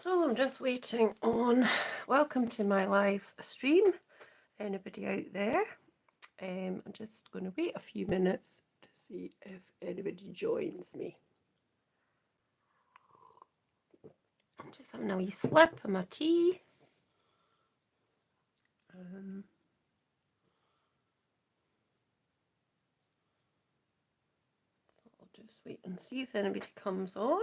So I'm just waiting on welcome to my live stream. Anybody out there? I'm just going to wait a few minutes to see if anybody joins me. I'm just having a wee slurp of my tea. I'll just wait and see if anybody comes on.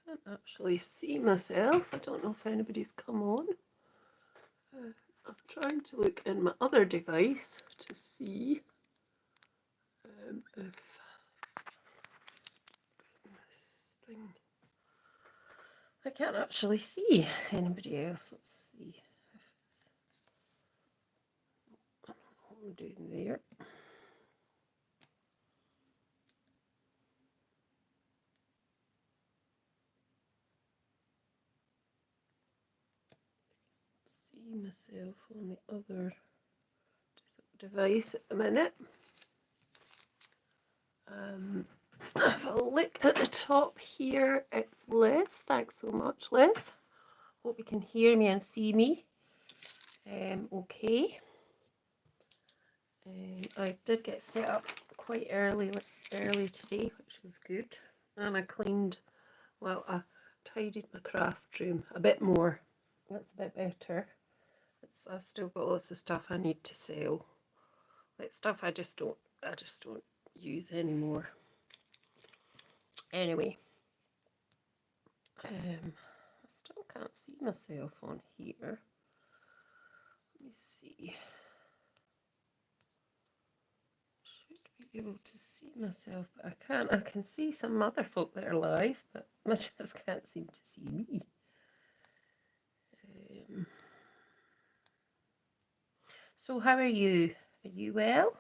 Can't actually see myself. I don't know if anybody's come on. I'm trying to look in my other device to see if this thing. I can't actually see anybody else. Let's see if it's. I don't know what I'm doing there. See myself on the other device at the minute. Have a look at the top here. It's Liz. Thanks so much, Liz. Hope you can hear me and see me. Okay. I did get set up quite early today, which was good. And I cleaned, well, I tidied my craft room a bit more. That's a bit better. I've still got lots of stuff I need to sell. Like stuff I just don't use anymore. Anyway, I still can't see myself on here. Let me see. Should be able to see myself, but I can't. I can see some other folk that are live, but I just can't seem to see me. So how are you? Are you well?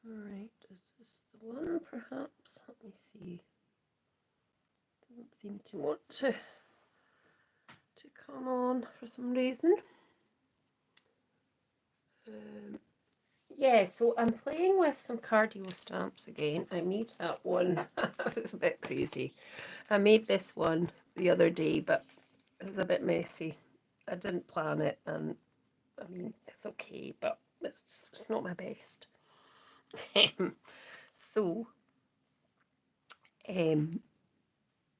Alright, is this the one perhaps? Let me see. Doesn't seem to want to come on for some reason. Yeah, so I'm playing with some cardio stamps again. I made that one. It was a bit crazy. I made this one the other day, but it was a bit messy. I didn't plan it, and I mean, it's okay, but it's not my best. So,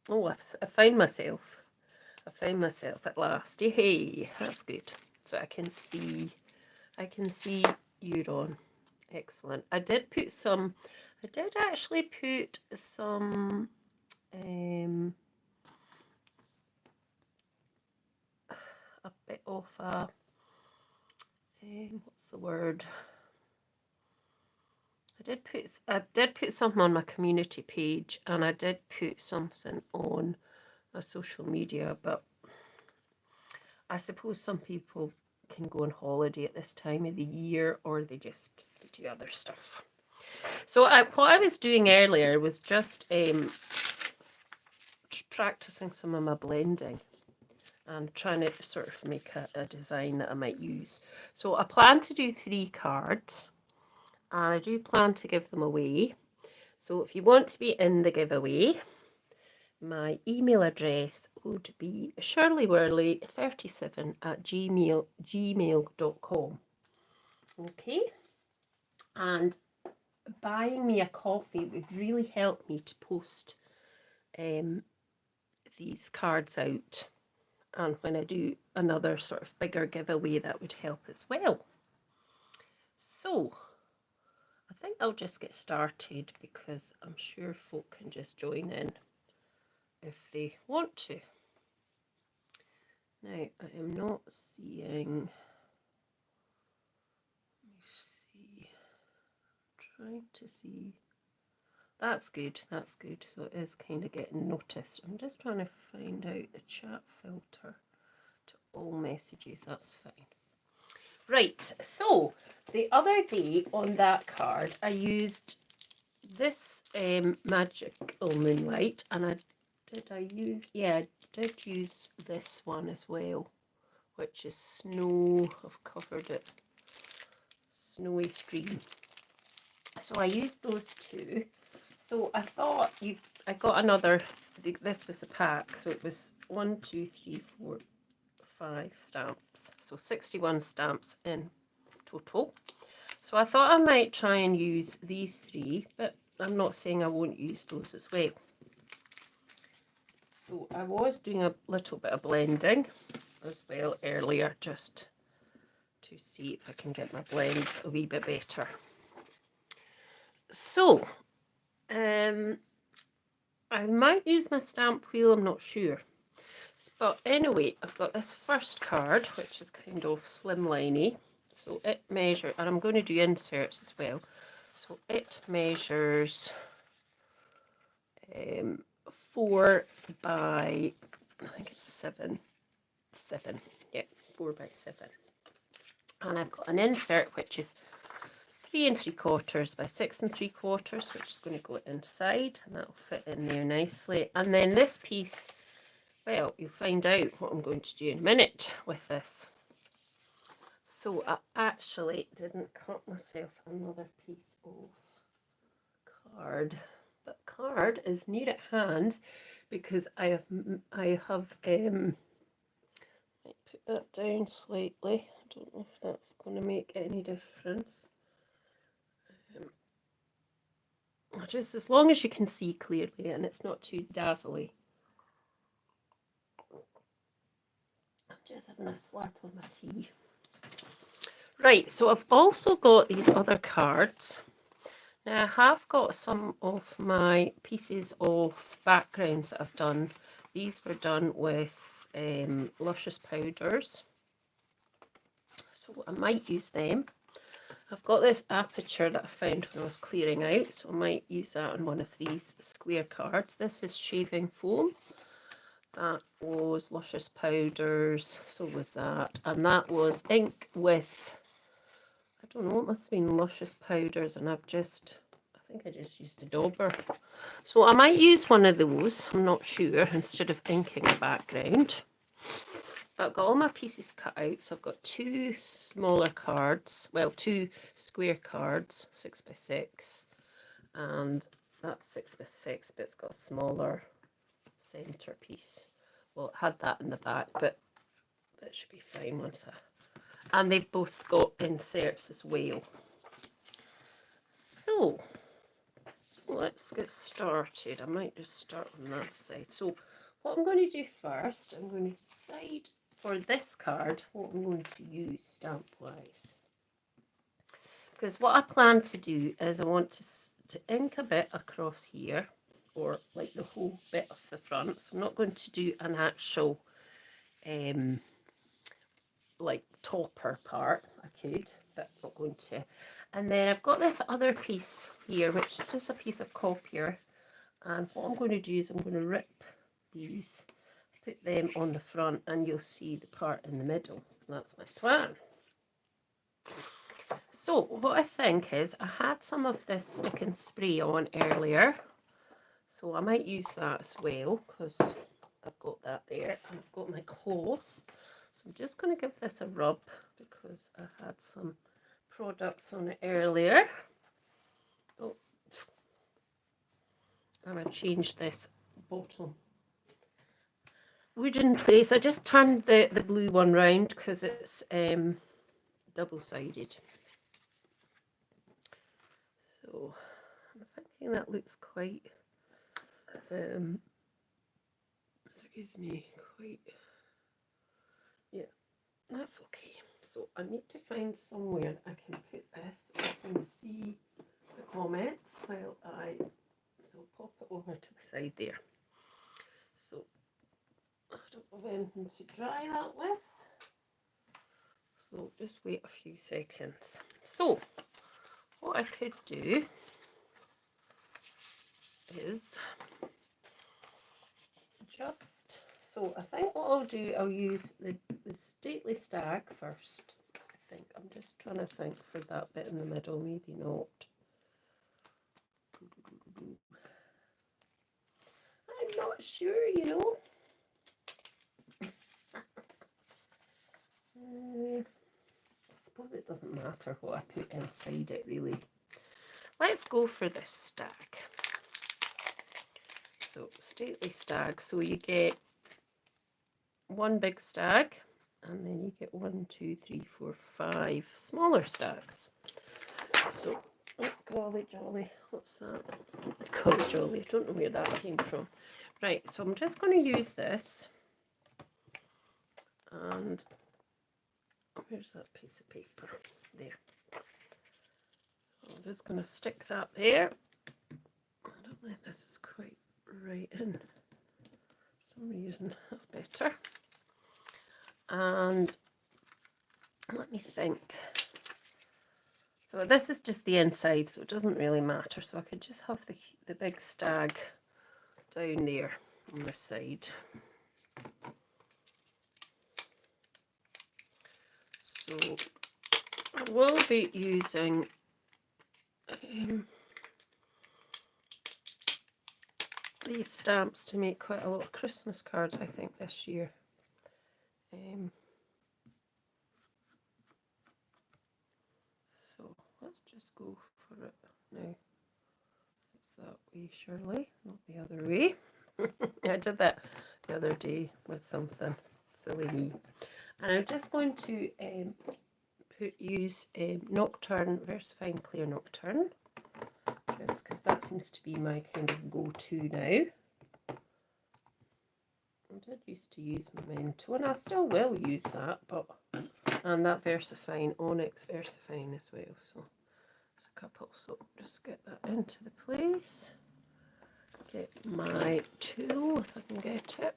oh, I found myself. I found myself at last. Yay, that's good. So I can see you're on. Excellent. I did actually put some a bit of a what's the word? I did put something on my community page, and I did put something on a social media, but I suppose some people can go on holiday at this time of the year, or they just do other stuff. So what I was doing earlier was just practicing some of my blending and trying to sort of make a design that I might use. So I plan to do 3 cards, and I do plan to give them away. So if you want to be in the giveaway, my email address would be shirleyworley37@gmail.com. Okay, and buying me a coffee would really help me to post these cards out, and when I do another sort of bigger giveaway, that would help as well. So I think I'll just get started, because I'm sure folk can just join in if they want to. Now, I am not seeing, let me see, trying to see, that's good, so it is kind of getting noticed. I'm just trying to find out the chat filter to all messages, that's fine. Right, so the other day on that card, I used this Magical Moonlight, and I did use this one as well, which is Snow. I've covered it, Snowy Stream. So I used those two. So I thought I got another, this was a pack, so it was 1, 2, 3, 4, 5 stamps, so 61 stamps in total. So I thought I might try and use these 3, but I'm not saying I won't use those as well. So I was doing a little bit of blending as well earlier, just to see if I can get my blends a wee bit better. So I might use my stamp wheel, I'm not sure. But anyway, I've got this first card, which is kind of slimliney. So it measures, and I'm going to do inserts as well. So it measures 4 by, I think it's 7. Yeah, 4 by 7. And I've got an insert which is 3 3/4 by 6 3/4, which is going to go inside, and that'll fit in there nicely. And then this piece, well, you'll find out what I'm going to do in a minute with this. So I actually didn't cut myself another piece of card, but card is near at hand because I have might put that down slightly. I don't know if that's going to make any difference. Just as long as you can see clearly and it's not too dazzly. I'm just having a slurp of my tea. Right, so I've also got these other cards. Now I have got some of my pieces of backgrounds that I've done. These were done with Luscious powders, so I might use them. I've got this aperture that I found when I was clearing out, so I might use that on one of these square cards. This is shaving foam. That was Luscious powders, so was that. And that was ink with, I don't know, it must have been Luscious powders, and I think I just used a dauber. So I might use one of those, I'm not sure, instead of inking the background. But I've got all my pieces cut out, so I've got 2 smaller cards, well, 2 square cards, 6 by 6, and that's 6 by 6, but it's got a smaller centre piece. Well, it had that in the back, but it should be fine once and they've both got inserts as well. So let's get started. I might just start on that side. So what I'm going to do first, I'm going to decide for this card what I'm going to use stamp wise, because what I plan to do is I want to ink a bit across here, or like the whole bit of the front. So I'm not going to do an actual like topper part. I could, but I'm not going to. And then I've got this other piece here, which is just a piece of copier, and what I'm going to do is I'm going to rip these, put them on the front, and you'll see the part in the middle. That's my plan. So what I think is I had some of this stick and spray on earlier, so I might use that as well because I've got that there, and I've got my cloth. So I'm just going to give this a rub because I had some products on it earlier. Oh, and I changed this bottom wooden place. I just turned the blue one round because it's double-sided. So I'm thinking that looks quite, excuse me, quite, yeah, that's okay. So I need to find somewhere I can put this so I can see the comments while I, so pop it over to the side there. of anything to dry that with. So just wait a few seconds. So what I could do is just, so I think what I'll do, I'll use the stately stag first. I think I'm just trying to think for that bit in the middle, maybe not. I'm not sure, you know. I suppose it doesn't matter what I put inside it, really. Let's go for this stag. So stately stag, so you get one big stag, and then you get 1, 2, 3, 4, 5 smaller stags. So, oh golly jolly, what's that? Golly jolly, I don't know where that came from. Right, so I'm just going to use this, and where's that piece of paper? There. So I'm just going to stick that there. I don't think this is quite right in. For some reason, that's better. And let me think. So this is just the inside, so it doesn't really matter. So I could just have the big stag down there on this side. So I will be using these stamps to make quite a lot of Christmas cards, I think, this year. So let's just go for it now. It's that way, Shirley, not the other way. I did that the other day with something, silly me. And I'm just going to use Nocturne, Versafine Clear Nocturne, just because that seems to be my kind of go-to now. I did used to use Memento, and I still will use that, but and that Versafine, Onyx Versafine as well. So it's a couple. So just get that into the place. Get my tool if I can get it.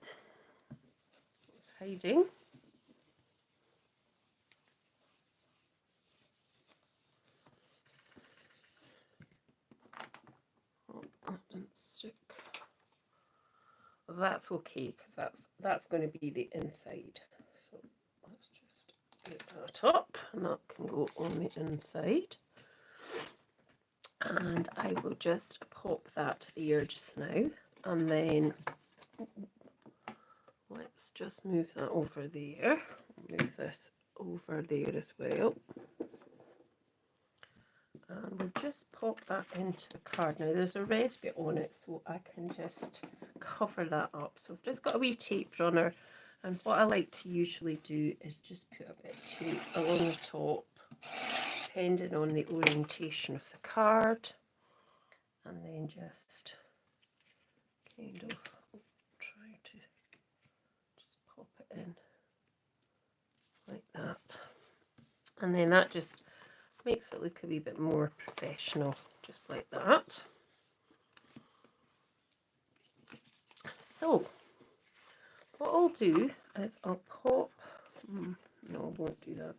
It's hiding. Oh, that didn't stick. Well, that's okay, because that's going to be the inside. So let's just get that up, and that can go on the inside. And I will just pop that there just now, and then let's just move that over there. Move this over there as well. And we'll just pop that into the card. Now there's a red bit on it, so I can just cover that up. So I've just got a wee tape runner, and what I like to usually do is just put a bit of tape along the top, depending on the orientation of the card, and then just kind of try to just pop it in like that, and then that just makes it look a wee bit more professional, just like that. So what I'll do is I'll pop, no, I won't do that.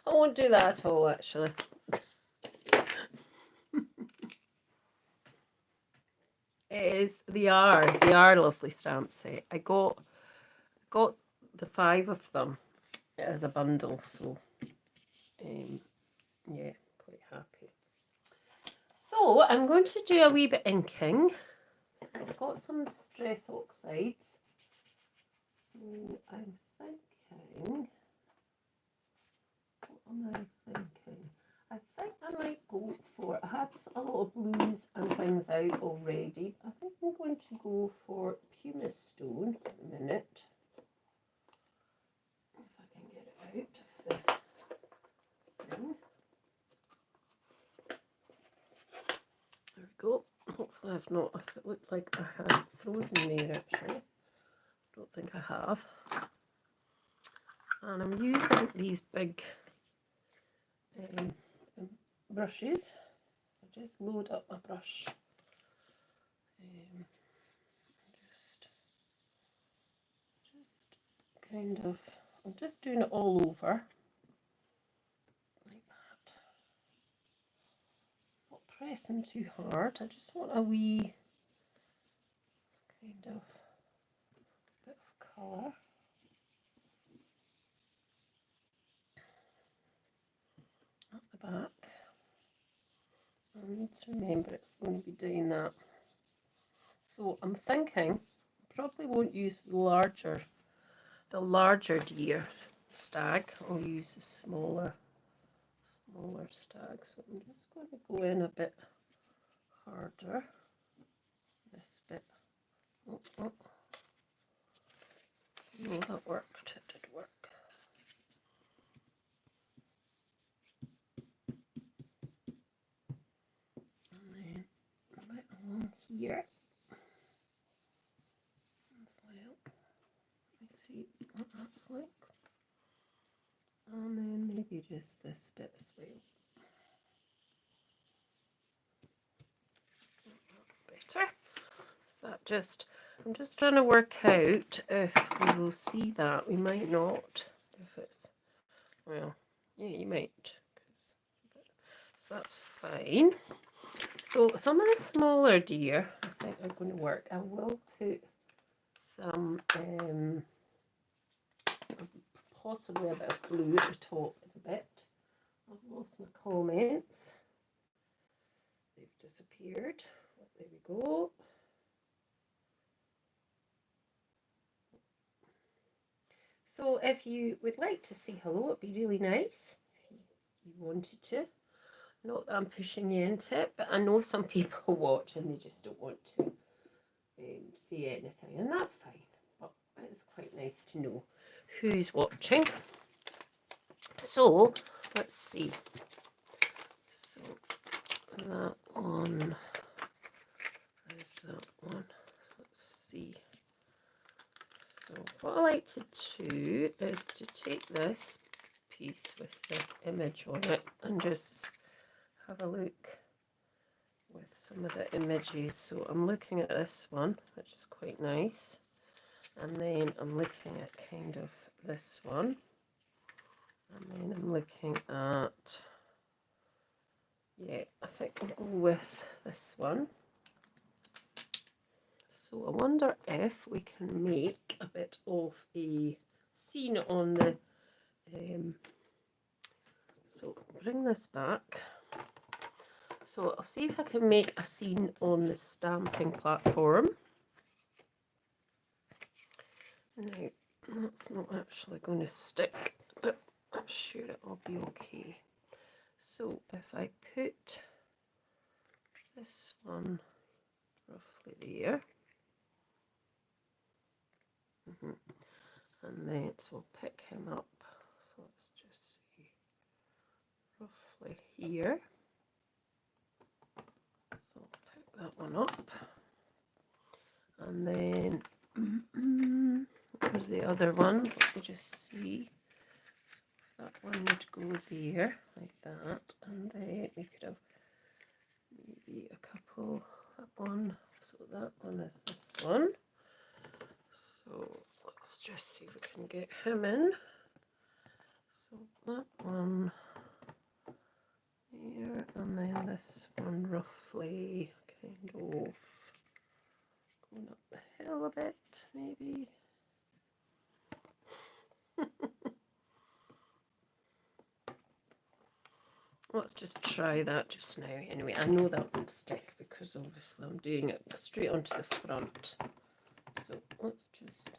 I won't do that at all, actually. They are lovely stamp set. I got the 5 of them as a bundle, so yeah, quite happy. So I'm going to do a wee bit inking. So I've got some Distress Oxides. So I'm thinking, what am I thinking? I think I might go for, I had a lot of blues and things out already. I think I'm going to go for pumice stone in a minute. If I can get it out of the thing. There we go. Hopefully I've not, it looked like I had frozen there actually. Don't think I have. And I'm using these big brushes. I just load up my brush. Just kind of, I'm just doing it all over like that. Not pressing too hard. I just want a wee kind of bit of colour. At the back. I need to remember it's going to be doing that. So I'm thinking I probably won't use the larger deer stag. I'll use the smaller stag. So I'm just going to go in a bit harder. This bit. Oh, oh. No, that worked. It did work. And then a bit along here as well. Let me see what that's like. And then maybe just this bit as well. That's better. Is that just, I'm just trying to work out if we will see that. We might not. If it's, well, yeah, you might. So that's fine. So some of the smaller deer, I think, are going to work. I will put some, possibly a bit of blue at the top of the bit. I've lost my comments. They've disappeared. There we go. So if you would like to say hello, it'd be really nice if you wanted to. Not that I'm pushing you into it, but I know some people watch and they just don't want to say anything, and that's fine. But it's quite nice to know who's watching. So let's see. So that one is that one. So let's see. So what I like to do is to take this piece with the image on it and just have a look with some of the images. So I'm looking at this one, which is quite nice, and then I'm looking at kind of this one, and then I'm looking at, yeah, I think I'll go with this one. So I wonder if we can make a bit of a scene on the, so bring this back. So I'll see if I can make a scene on the stamping platform. Now, that's not actually going to stick, but I'm sure it'll be okay. So if I put this one roughly there, and then so we'll pick him up. So let's just see, roughly here. So I'll pick that one up, and then there's the other ones. Let me just see. That one would go there like that, and then we could have maybe a couple. That one. So that one is this one. So let's just see if we can get him in. So that one here, and then this one roughly kind of going up the hill a bit, maybe. Let's just try that just now. Anyway, I know that won't stick because obviously I'm doing it straight onto the front. So let's just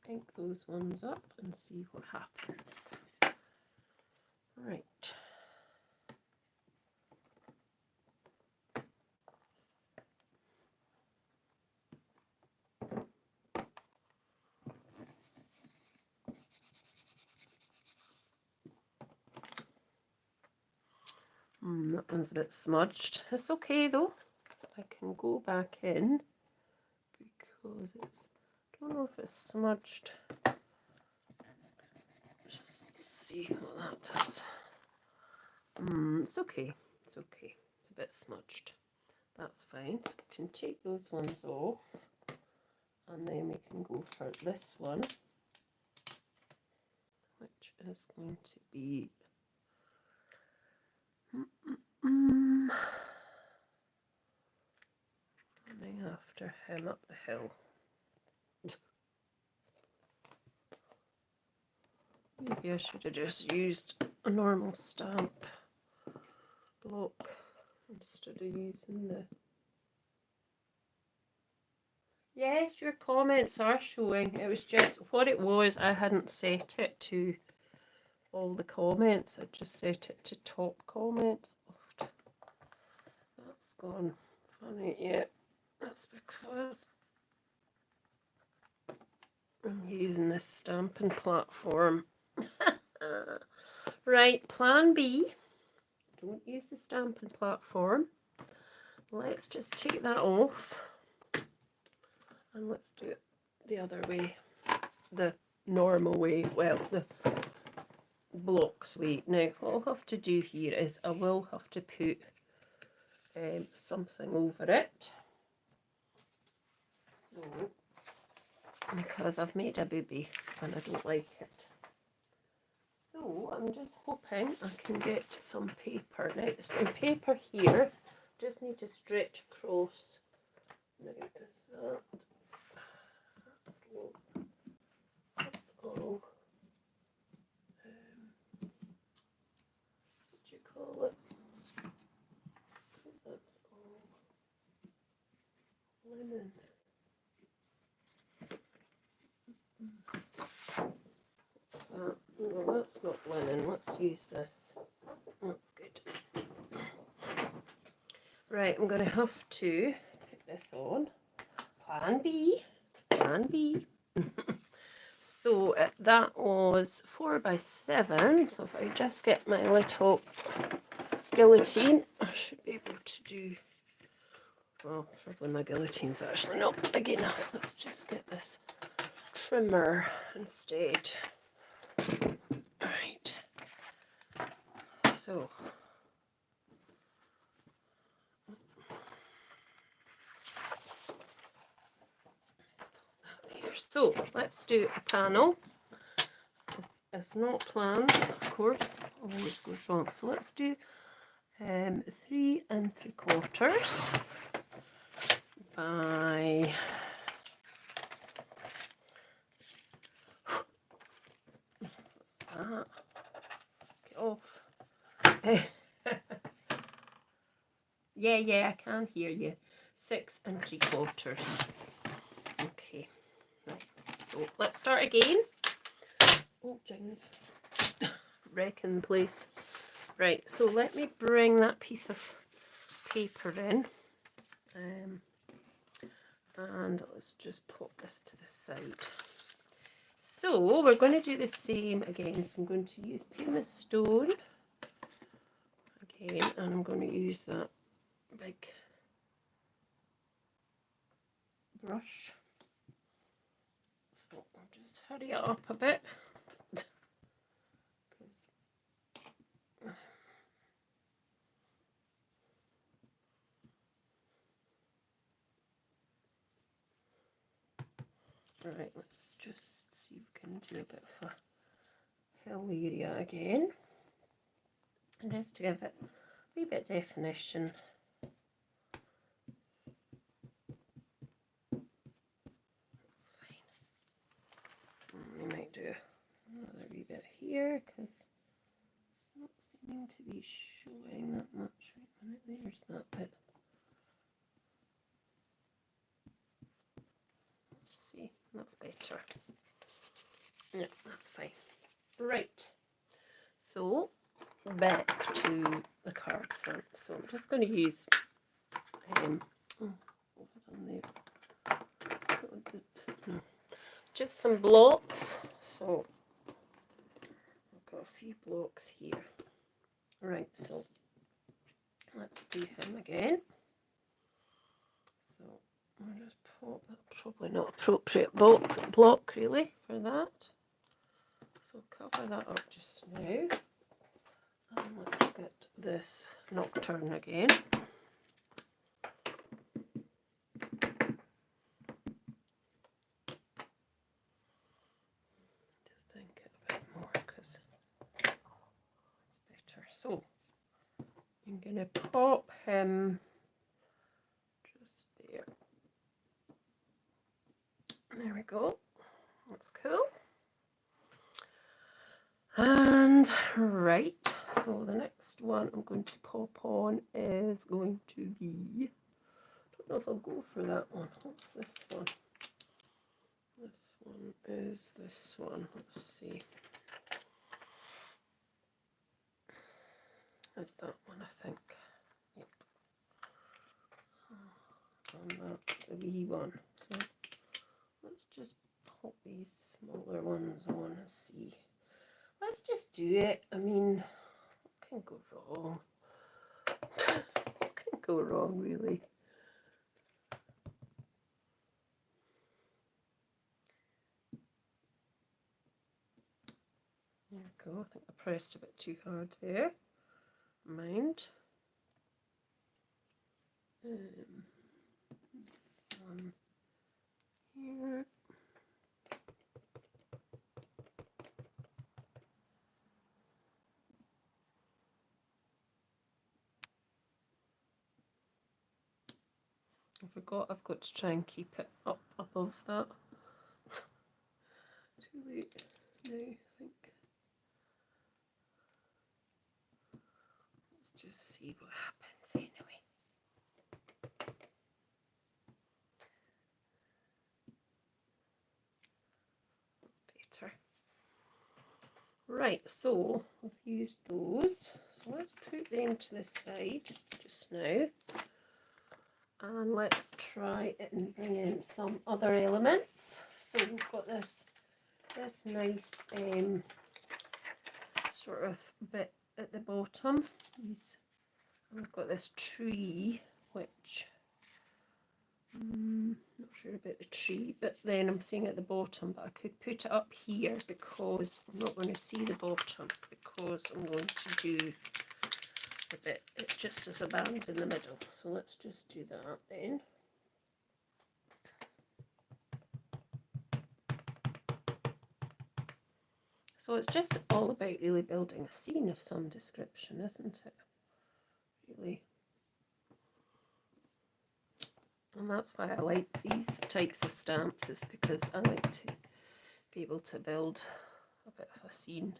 ink those ones up and see what happens. Right. That one's a bit smudged. It's okay though. I can go back in because it's, I don't know if it's smudged. Just see what that does. It's okay. It's okay. It's a bit smudged. That's fine. So we can take those ones off, and then we can go for this one. is going to be running after him up the hill. Maybe I should have just used a normal stamp block instead of using the... Yes, your comments are showing. It was just what it was. I hadn't set it to all the comments. I just set it to top comments. That's gone funny. Yeah, that's because I'm using this stamping platform. Right, plan B. Don't use the stamping platform. Let's just take that off. And let's do it the other way. The normal way. Well, the blocks way. Now, what I'll have to do here is I will have to put something over it. So, because I've made a booby and I don't like it. So I'm just hoping I can get some paper. Now there's some paper here. Just need to stretch across. Now is that? That's all. What do you call it? That's all linen. No, that's not linen. Let's use this. That's good. Right, I'm going to have to put this on. Plan B. Plan B. So that was 4x7. So if I just get my little guillotine, I should be able to do... Well, probably my guillotine's actually not big enough. Let's just get this trimmer instead. Right. So there. So let's do a panel. It's not planned, of course. Always goes wrong. So let's do 3 3/4 by what's that? Get off. Yeah, I can hear you. 6 3/4. Okay, right. So let's start again. Oh, jings. Wrecking the place. Right, so let me bring that piece of paper in. And let's just pop this to the side. So we're going to do the same again. So I'm going to use Pumice Stone again, and I'm going to use that big brush. So I'll just hurry it up a bit. Right, let's just see if we can do a bit of a hill area again. And just to give it a wee bit of definition. That's fine. And we might do another wee bit here because it's not seeming to be showing that much. Right, there's that bit. See, that's better. Yeah, that's fine. Right, so back to the card front. So I'm just going to use just some blocks. So I've got a few blocks here. Right, so let's do him again. So I'll just pop that, probably not appropriate block really for that. So cover that up just now. And let's get this nocturne again. Just think it a bit more because I'm going to pop him just there. There we go. That's cool. And right, so the next one I'm going to pop on is going to be, I don't know if I'll go for that one. What's this one? This one is this one. Let's see. That's that one, I think. Yep. And that's the wee one. So let's just pop these smaller ones on and see. Let's just do it. I mean, what can go wrong? What can go wrong, really? There we go. I think I pressed a bit too hard there. Mind. This one here. I forgot I've got to try and keep it up above that. Too late now, I think. Let's just see what happens anyway. That's better. Right, so I've used those. So let's put them to the side just now. And let's try it and bring in some other elements. So we've got this nice sort of bit at the bottom. We've got this tree, which not sure about the tree, but then I'm seeing at the bottom, but I could put it up here because I'm not going to see the bottom, because I'm going to do a bit, it just as a band in the middle. So let's just do that then. So it's just all about really building a scene of some description, isn't it? Really. And that's why I like these types of stamps, is because I like to be able to build a bit of a scene.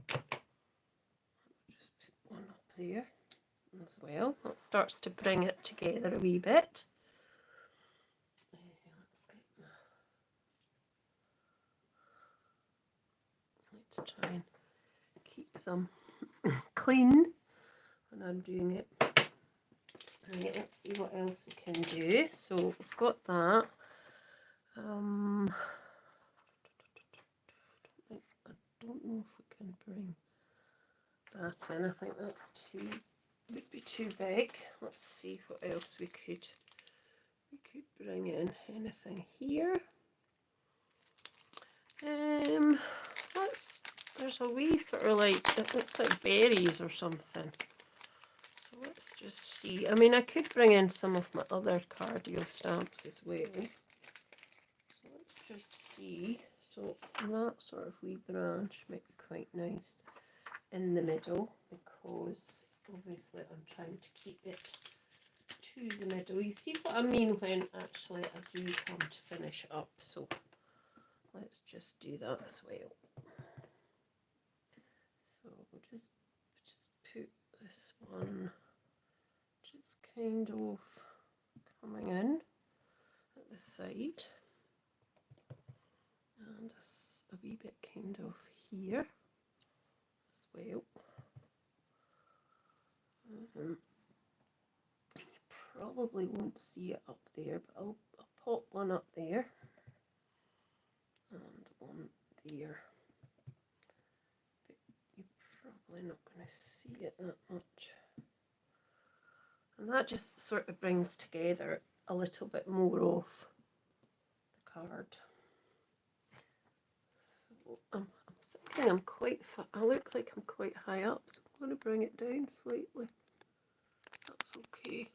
Just put one up there as well. That starts to bring it together a wee bit. Let's try and keep them clean when I'm doing it. Right, let's see what else we can do. So we've got that. I don't know if we can bring that in. I think that's would be too big. Let's see what else we could bring in. Anything here? There's a wee sort of like, it looks like berries or something. So let's just see. I mean, I could bring in some of my other cardio stamps as well. So let's just see. So that sort of wee branch might be quite nice in the middle, because obviously I'm trying to keep it to the middle. You see what I mean when actually I do come to finish up. So let's just do that as well. So we'll just put this one just kind of coming in at the side, and a wee bit kind of here as well. You probably won't see it up there, but I'll pop one up there and one there. But you're probably not going to see it that much. And that just sort of brings together a little bit more of the card. So I'm thinking I look like I'm quite high up, so I'm going to bring it down slightly. That's okay,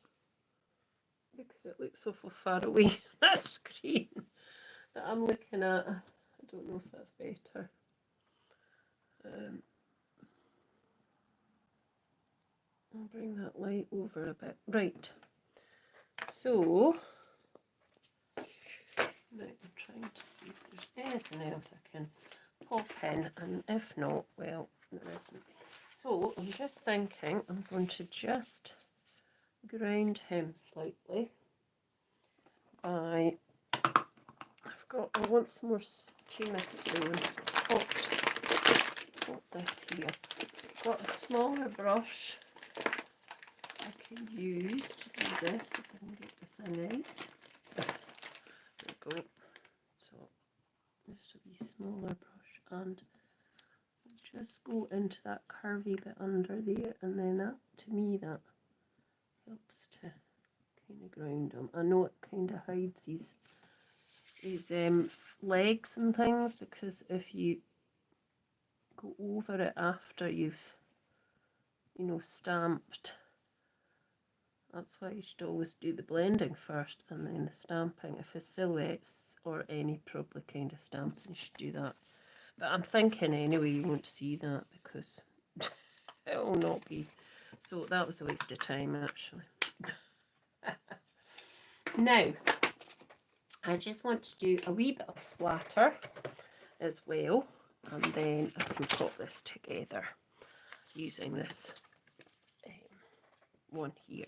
because it looks awful far away on that screen that I'm looking at. I don't know if that's better. bring that light over a bit. Right. So, now I'm trying to see if there's anything else I can pop in, and if not, well, there isn't. So, I'm just thinking I'm going to just grind him slightly by, I want some more Seamus stone, so pop this here. I've got a smaller brush I can use to do this if I can get the thing out. There we go. So just a wee smaller brush, and just go into that curvy bit under there, and then that, to me, that helps to kind of ground him. I know it kind of hides his legs and things, because if you go over it after you've, you know, stamped, that's why you should always do the blending first and then the stamping. If it's silhouettes or any probably kind of stamping, you should do that. But I'm thinking anyway you won't see that because it will not be. So that was a waste of time actually. Now, I just want to do a wee bit of splatter as well, and then I can put this together using this one here.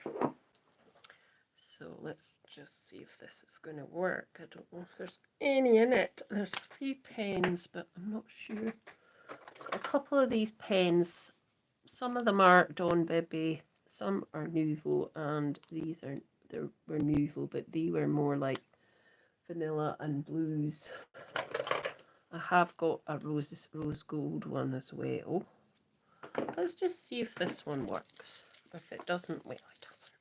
So let's just see if this is going to work. I don't know if there's any in it. There's a few pens, but I'm not sure. Got a couple of these pens. Some of them are Dawn Baby, some are Nouveau, and these were Nouveau, but they were more like vanilla and blues. I have got a rose gold one as well. Let's just see if this one works. If it doesn't, well, it doesn't.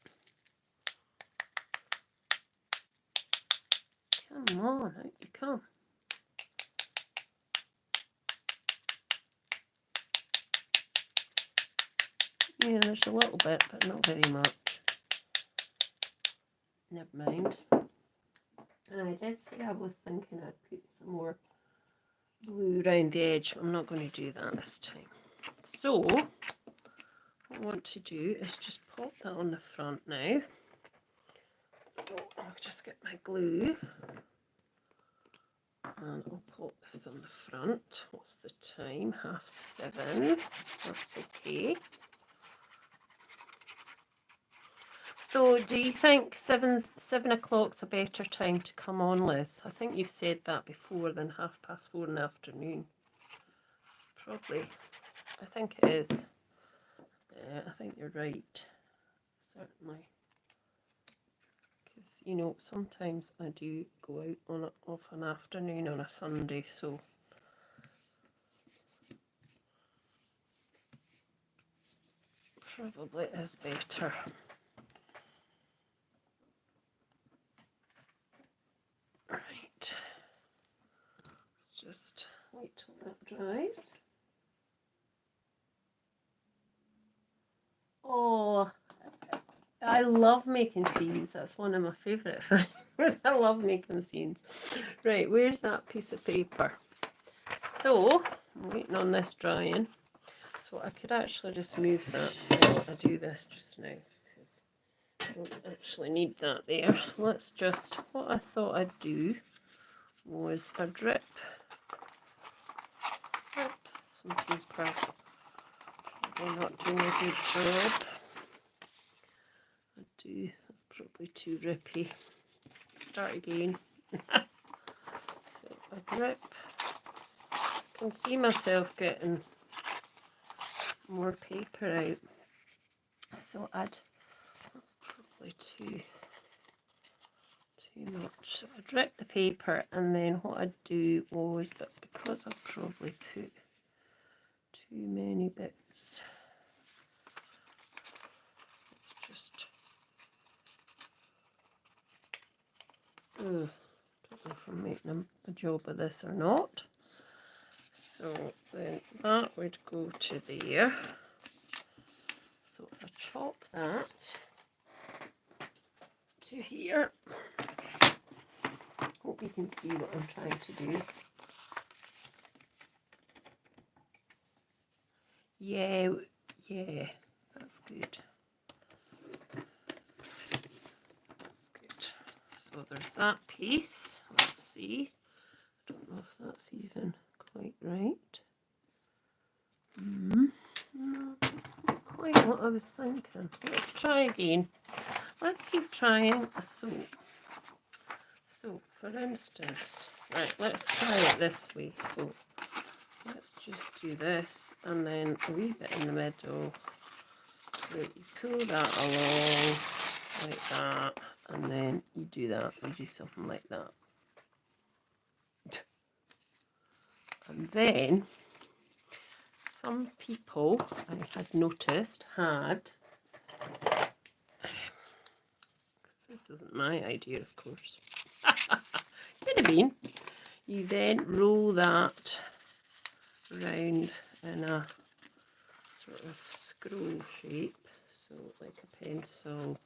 Come on, out you come. Yeah, there's a little bit, but not very much. Never mind. And I did say I was thinking I'd put some more blue around the edge. I'm not going to do that this time. So, what I want to do is just pop that on the front now. So, I'll just get my glue. And I'll pop this on the front. What's the time? 7:30. That's okay. So do you think 7 o'clock's a better time to come on, Liz? I think you've said that before than 4:30 in the afternoon. Probably. I think it is. Yeah, I think you're right. Certainly. Because, you know, sometimes I do go out off an afternoon on a Sunday, so probably is better. Right. Just wait till that dries. Oh, I love making scenes. That's one of my favourite things. I love making scenes. Right, where's that piece of paper? So, I'm waiting on this drying. So I could actually just move that while I do this just now, because I don't actually need that there. Let's just, what I thought I'd do was a drip some paper. I'm not doing a good job. That's probably too drippy. Start again. So a drip. I can see myself getting more paper out. So that's probably too much. So I drip the paper, and then what I'd do was, but because I've probably put too many bits, just don't know if I'm making a job of this or not. So then that would go to there. So if I chop that to here, hope you can see what I'm trying to do. Yeah, that's good. So there's that piece. Let's see. I don't know if that's even quite right. No, not quite what I was thinking. Let's try again. Let's keep trying. So for instance, right, let's try it this way. So let's just do this and then a wee bit in the middle. So you pull that along like that, and then you do that. You do something like that. And then some people I had noticed had, this isn't my idea, of course. Could have been. You then roll that round in a sort of scroll shape, so like a pencil,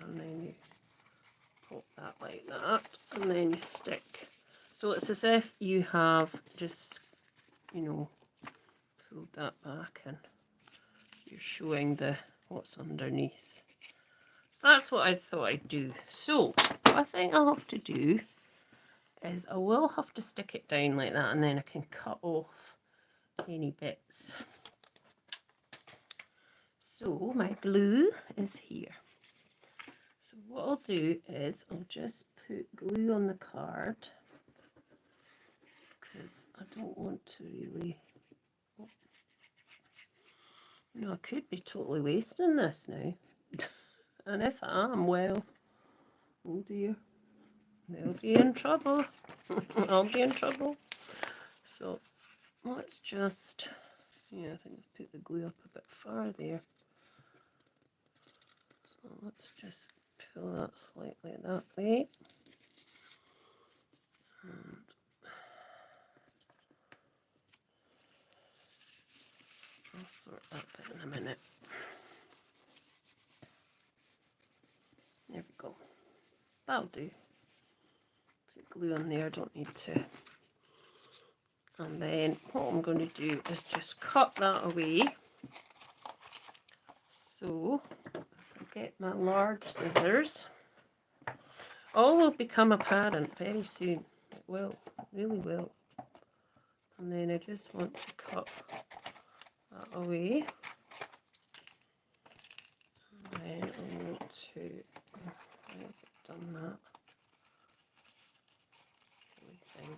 and then you pop that like that, and then you stick. So it's as if you have just, you know, pulled that back and you're showing the what's underneath. So that's what I thought I'd do. So what I think I'll have to do is I will have to stick it down like that, and then I can cut off any bits. So my glue is here. So what I'll do is I'll just put glue on the card, because I don't want to really, you know, I could be totally wasting this now. And if I am, well, oh dear, they'll be in trouble. I'll be in trouble. So let's just, yeah, I think I've put the glue up a bit far there. So let's just pull that slightly that way. And I'll sort that bit in a minute. There we go. That'll do. Put glue on there, don't need to. And then what I'm going to do is just cut that away. So if I get my large scissors, all will become apparent very soon. It will, it really will. And then I just want to cut that away. And then I want to, why has it done that? Silly thing.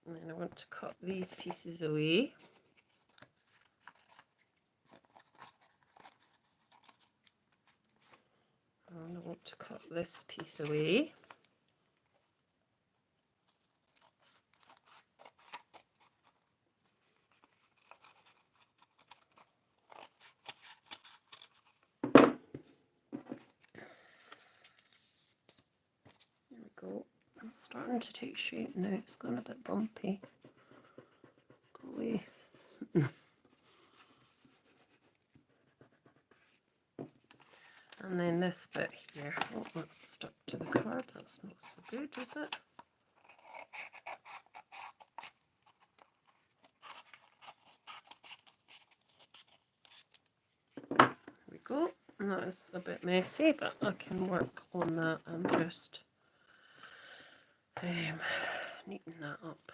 And then I want to cut these pieces away. And I want to cut this piece away. There we go. It's starting to take shape now. It's gone a bit bumpy. Go away. And then this bit here. Oh, that's stuck to the card. That's not so good, is it? There we go. And that is a bit messy, but I can work on that and just neaten that up,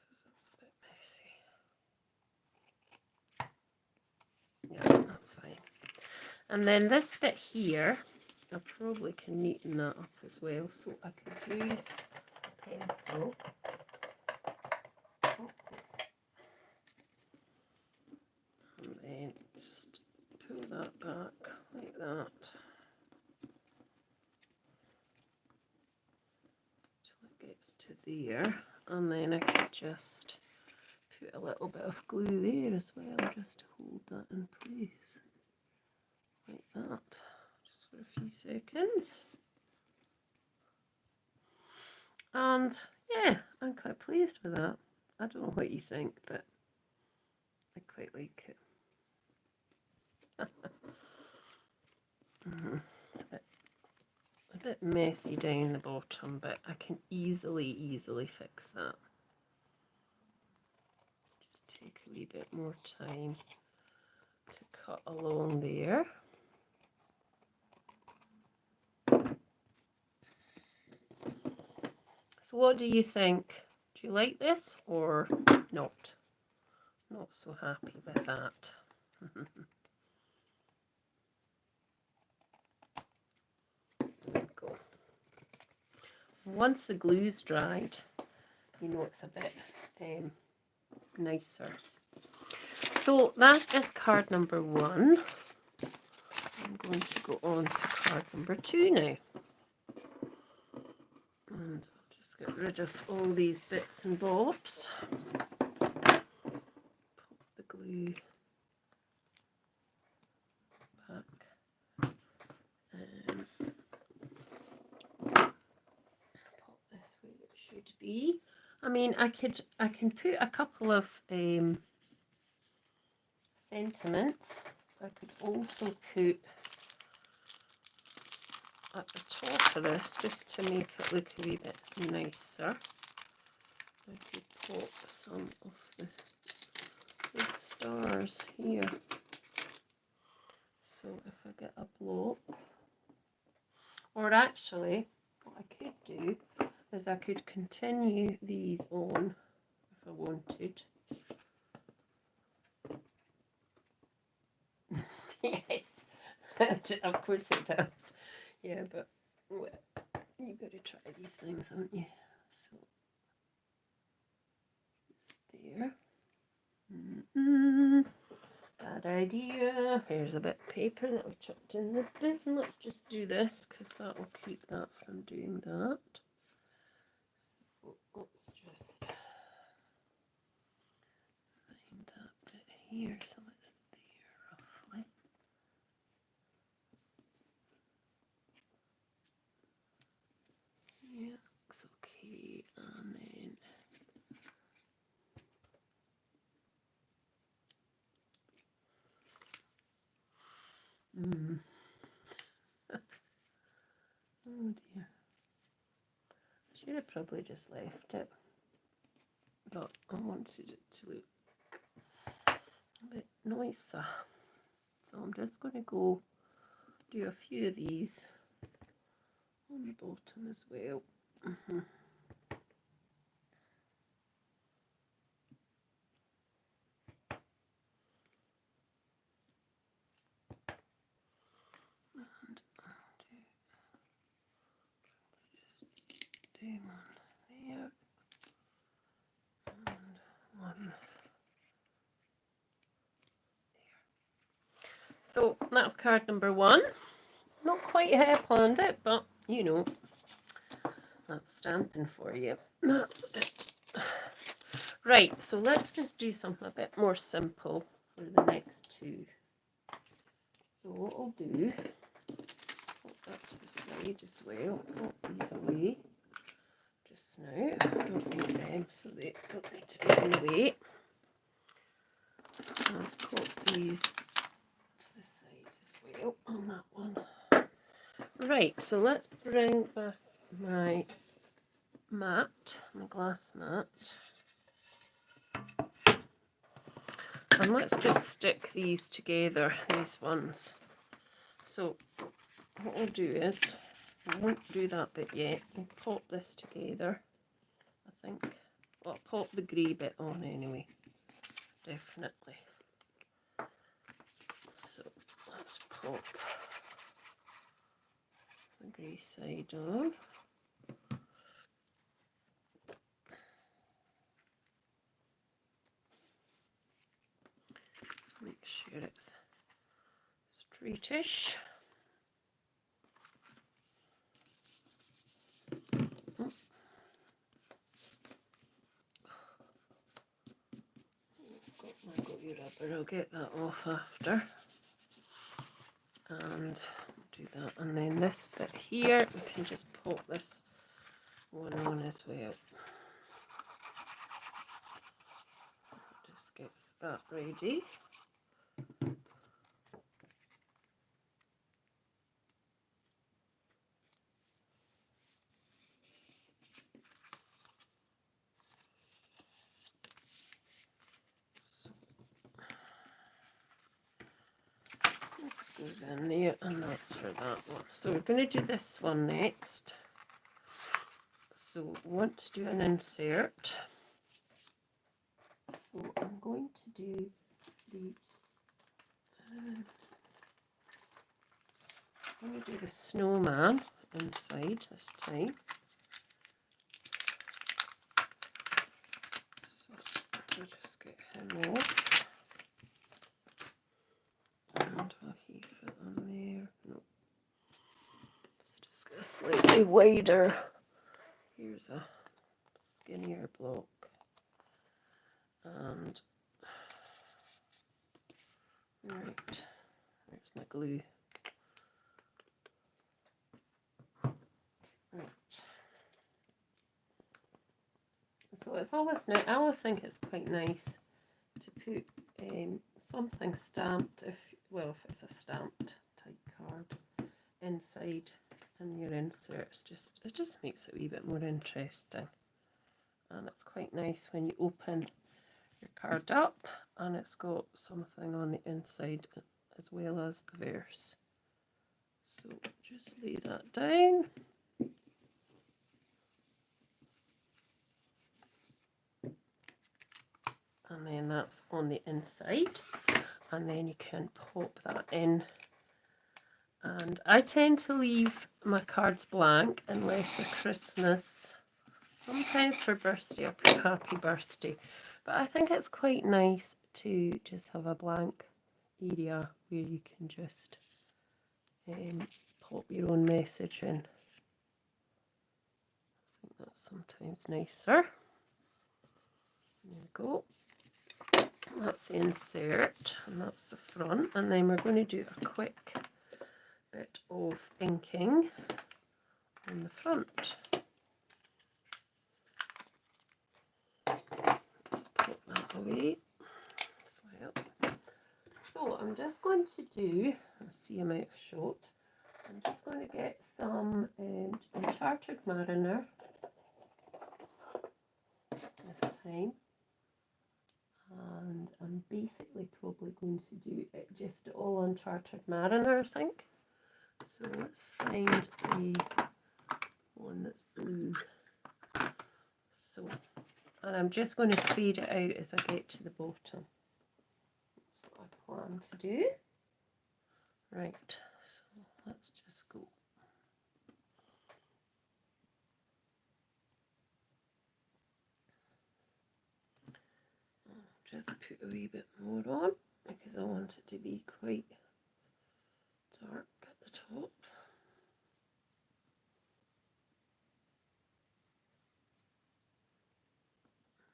because that's a bit messy. Yeah, that's fine. And then this bit here, I probably can neaten that up as well. So I could use a pencil. And then just pull that back like that. Till it gets to there. And then I could just put a little bit of glue there as well, just to hold that in place. Like that, just for a few seconds. And yeah, I'm quite pleased with that. I don't know what you think, but I quite like it. A bit messy down the bottom, but I can easily fix that. Just take a wee bit more time to cut along there. So what do you think? Do you like this or not? Not so happy with that. There we go. Once the glue's dried, you know it's a bit nicer. So that is card number 1. I'm going to go on to card number 2 now. And I'll just get rid of all these bits and bobs. Pop the glue back. Pop this where it should be. I mean, I can put a couple of sentiments. I could also put at the top of this, just to make it look a wee bit nicer. I could pop some of the stars here. So if I get a block, or actually what I could do is I could continue these on if I wanted. Yes, of course it does. Yeah, but well, you've got to try these things, haven't you? So there. Bad idea. Here's a bit of paper that I've chucked in the bin. Let's just do this because that will keep that from doing that. Let's just find that bit here so it's there roughly. Yeah, looks okay. And then oh dear. I should have probably just left it, but I wanted it to look a bit nicer. So I'm just going to go do a few of these on the bottom as well. Do one there and one there. So that's card number 1. Not quite how I planned it, but you know, that's stamping for you. That's it. Right, so let's just do something a bit more simple for the next 2. So what I'll do, put that to the side as well, put these away just now. I don't need them, so they don't need to be in the way. Let's put these to the side as well on that one. Right, so let's bring back my mat, my glass mat. And let's just stick these together, these ones. So what we'll do is, I won't do that bit yet, we'll pop this together, I think. Well, I'll pop the grey bit on anyway, definitely. So let's pop the grey side on. Just make sure it's straightish. I've got your rubber, I'll get that off after. And do that, and then this bit here, we can just pop this one on as well. Just gets that ready. Goes in there, and that's for that one. So we're going to do this one next. So we want to do an insert. So I'm going to do the I'm going to do the snowman inside this time. So I'll just get him off. And will he fit on there? No. Let's just get a slightly wider. Here's a skinnier block. And right, there's my glue. Right. So it's always nice. I always think it's quite nice to put something stamped, if it's a stamped type card inside in your inserts. It just makes it a wee bit more interesting, and it's quite nice when you open your card up and it's got something on the inside as well as the verse. So just lay that down. And then that's on the inside, and then you can pop that in. And I tend to leave my cards blank unless they're Christmas. Sometimes for birthday I'll put happy birthday, but I think it's quite nice to just have a blank area where you can just pop your own message in. I think that's sometimes nicer. There we go. That's the insert, and that's the front, and then we're going to do a quick bit of inking on the front. Just put that away as well. So I'm just going to do, see I'm out of shot, I'm just going to get some Uncharted Mariner this time. And I'm basically probably going to do it just all Uncharted Mariner, I think. So let's find a one that's blue. So, and I'm just going to fade it out as I get to the bottom. That's what I plan to do. Right, so let's just go. Just put a wee bit more on because I want it to be quite dark at the top.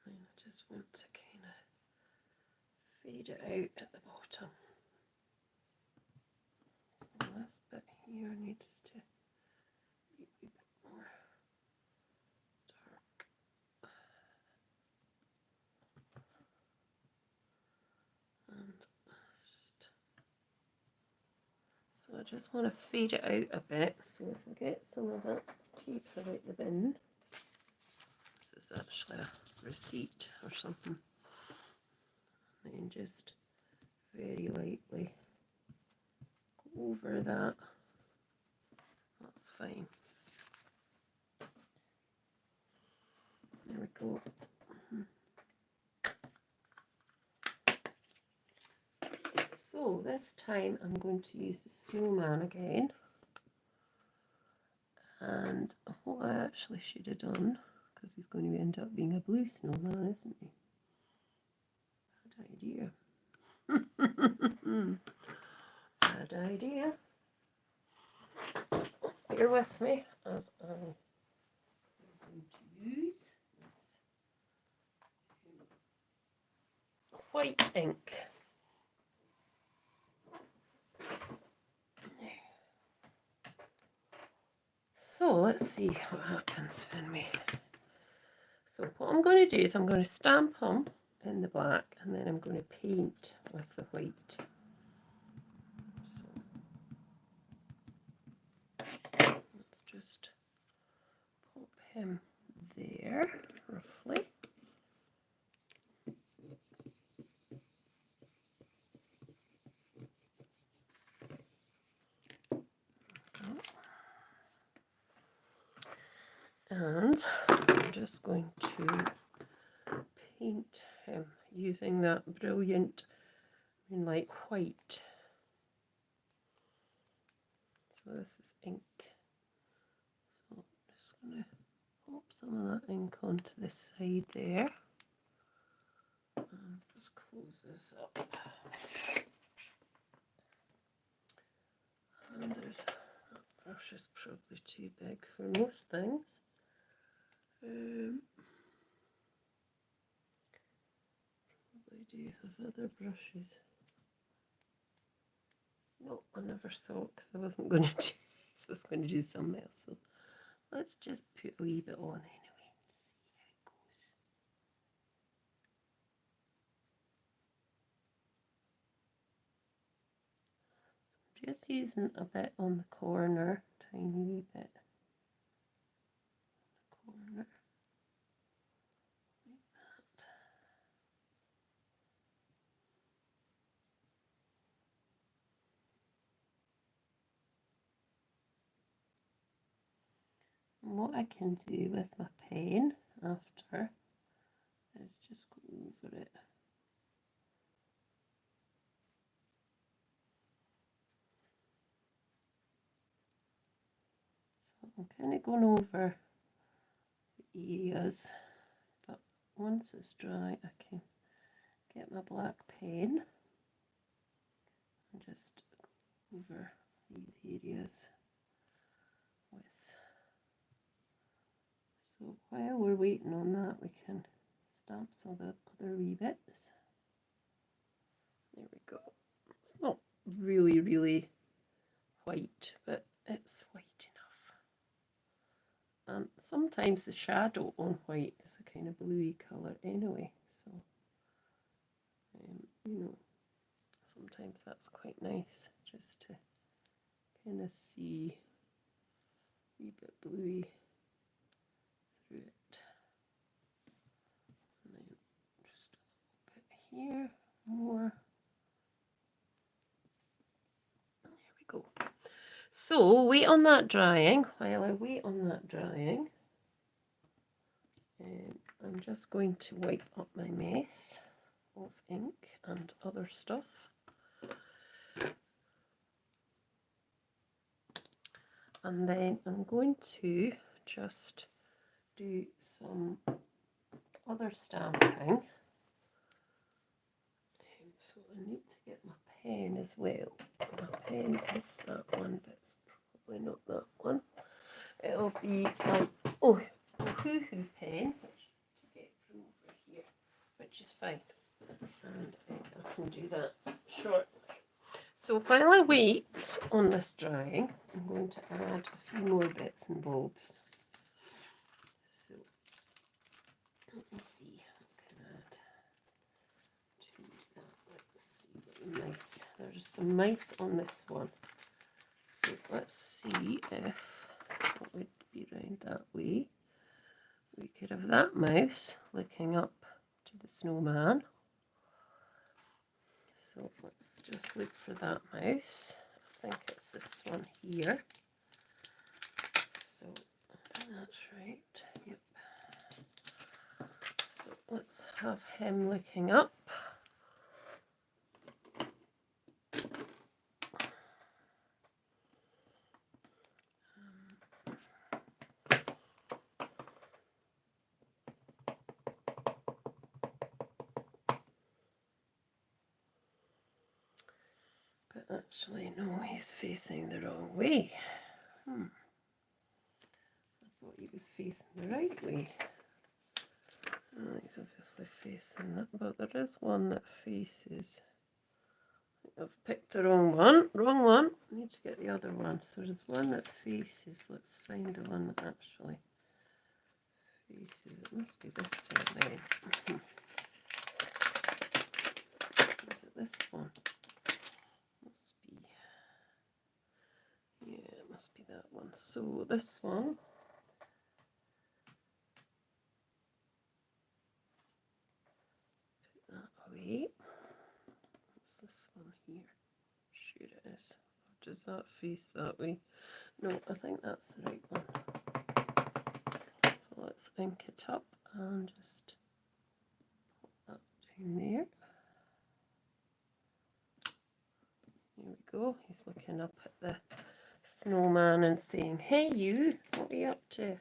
And I just want to kind of fade it out at the bottom. So this bit here needs to be a wee bit more dark. And so I just want to fade it out a bit. So if I get some of that paper out the bin, this is actually a receipt or something, and then just very lightly go over that. That's fine. There we go. So this time I'm going to use the snowman again, and what I actually should have done, because he's going to end up being a blue snowman, isn't he? Bad idea. Bad idea. Bear with me as I'm going to use this white ink. So let's see what happens when we... So what I'm going to do is I'm going to stamp them in the black, and then I'm going to paint with the white. So let's just pop him there, roughly. And And I'm just going to paint him using that brilliant like white. So this is ink. So I'm just going to pop some of that ink onto this side there. And just close this up. And there's that brush is probably too big for most things. Probably do have other brushes. No, I never thought because I wasn't going to do this. I was going to do something else. So let's just put a wee bit on anyway and see how it goes. Just using a bit on the corner, tiny wee bit on the corner, like that. And what I can do with my pen after is just go over it. So I'm kind of going over the areas, but once it's dry I can get my black pen and just go over these areas with. So while we're waiting on that, we can stamp some of the other wee bits. There we go. It's not really, really white, but it's white enough. And sometimes the shadow on white is a kind of bluey colour anyway, so you know, sometimes that's quite nice just to kind of see a wee bit bluey through it. And then just a little bit here, more. There we go. So wait on that drying. While I wait on that drying, I'm just going to wipe up my mess of ink and other stuff. And then I'm going to just do some other stamping. So I need to get my pen as well. My pen is that one, but it's probably not that one. It'll be my hoo-hoo pen, which to get from over here, which is fine. And I can do that shortly. So while I wait on this drying, I'm going to add a few more bits and bobs. So let me see what I can add to that. Let's see, mice. There's some mice on this one. So let's see if what would be round that way. We could have that mouse looking up to the snowman. So let's just look for that mouse. I think it's this one here. So that's right. Yep. So let's have him looking up. But actually, no, he's facing the wrong way. I thought he was facing the right way. Oh, he's obviously facing that, but there is one that faces. I've picked the wrong one. Wrong one. I need to get the other one. So there's one that faces. Let's find the one that actually faces. It must be this one then. Is it this one? Must be. Yeah, it must be that one. So this one. Put that away. What's this one here? Sure it is. Does that face that way? No, I think that's the right one. So let's ink it up and just put that down there. There we go. He's looking up at the snowman and saying, "Hey you, what are you up to?"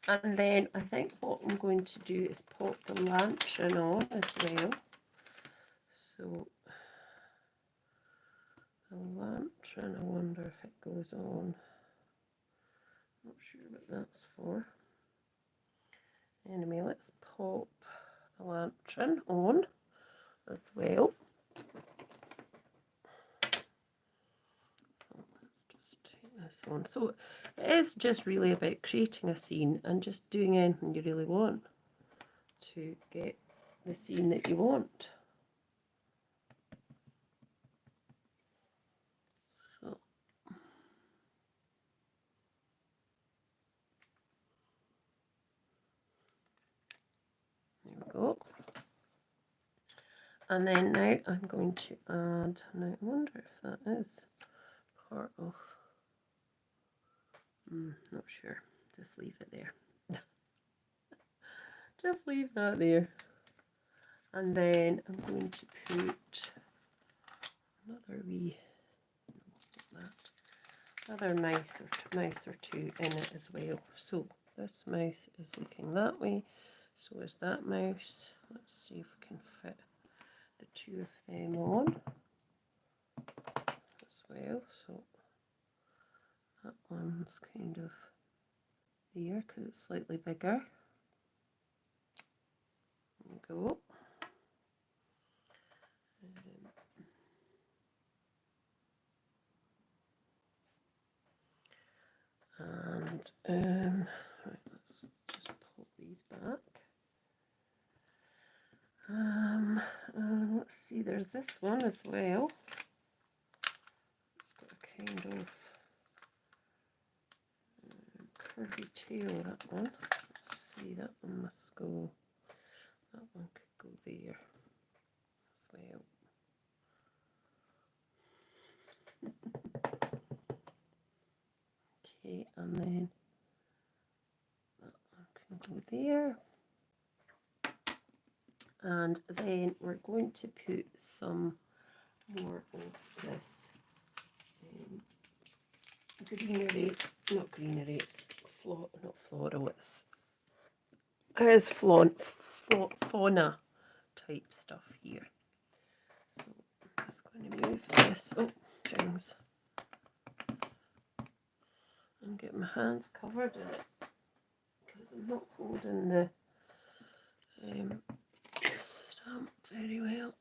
And then I think what I'm going to do is pop the lantern on as well. So the lantern, I wonder if it goes on. Not sure what that's for. Anyway, let's pop the lantern on as well. So let's just take this on. So it is just really about creating a scene and just doing anything you really want to get the scene that you want. So there we go. And then now I'm going to add, now I wonder if that is part of, not sure, just leave it there. Just leave that there. And then I'm going to put another wee, another mouse or two in it as well. So this mouse is looking that way, so is that mouse. Let's see if we can fit the two of them on as well. So that one's kind of there because it's slightly bigger. There we go. And right, let's just pull these back. Let's see, there's this one as well. It's got a kind of curvy tail, that one. Let's see, that one must go, that one could go there as well. Okay, and then that one can go there. And then we're going to put some more of this greenery, not greenery, it's not floral, it's fauna type stuff here. So I'm just going to move this, things, and get my hands covered in it because I'm not holding the stamp very well.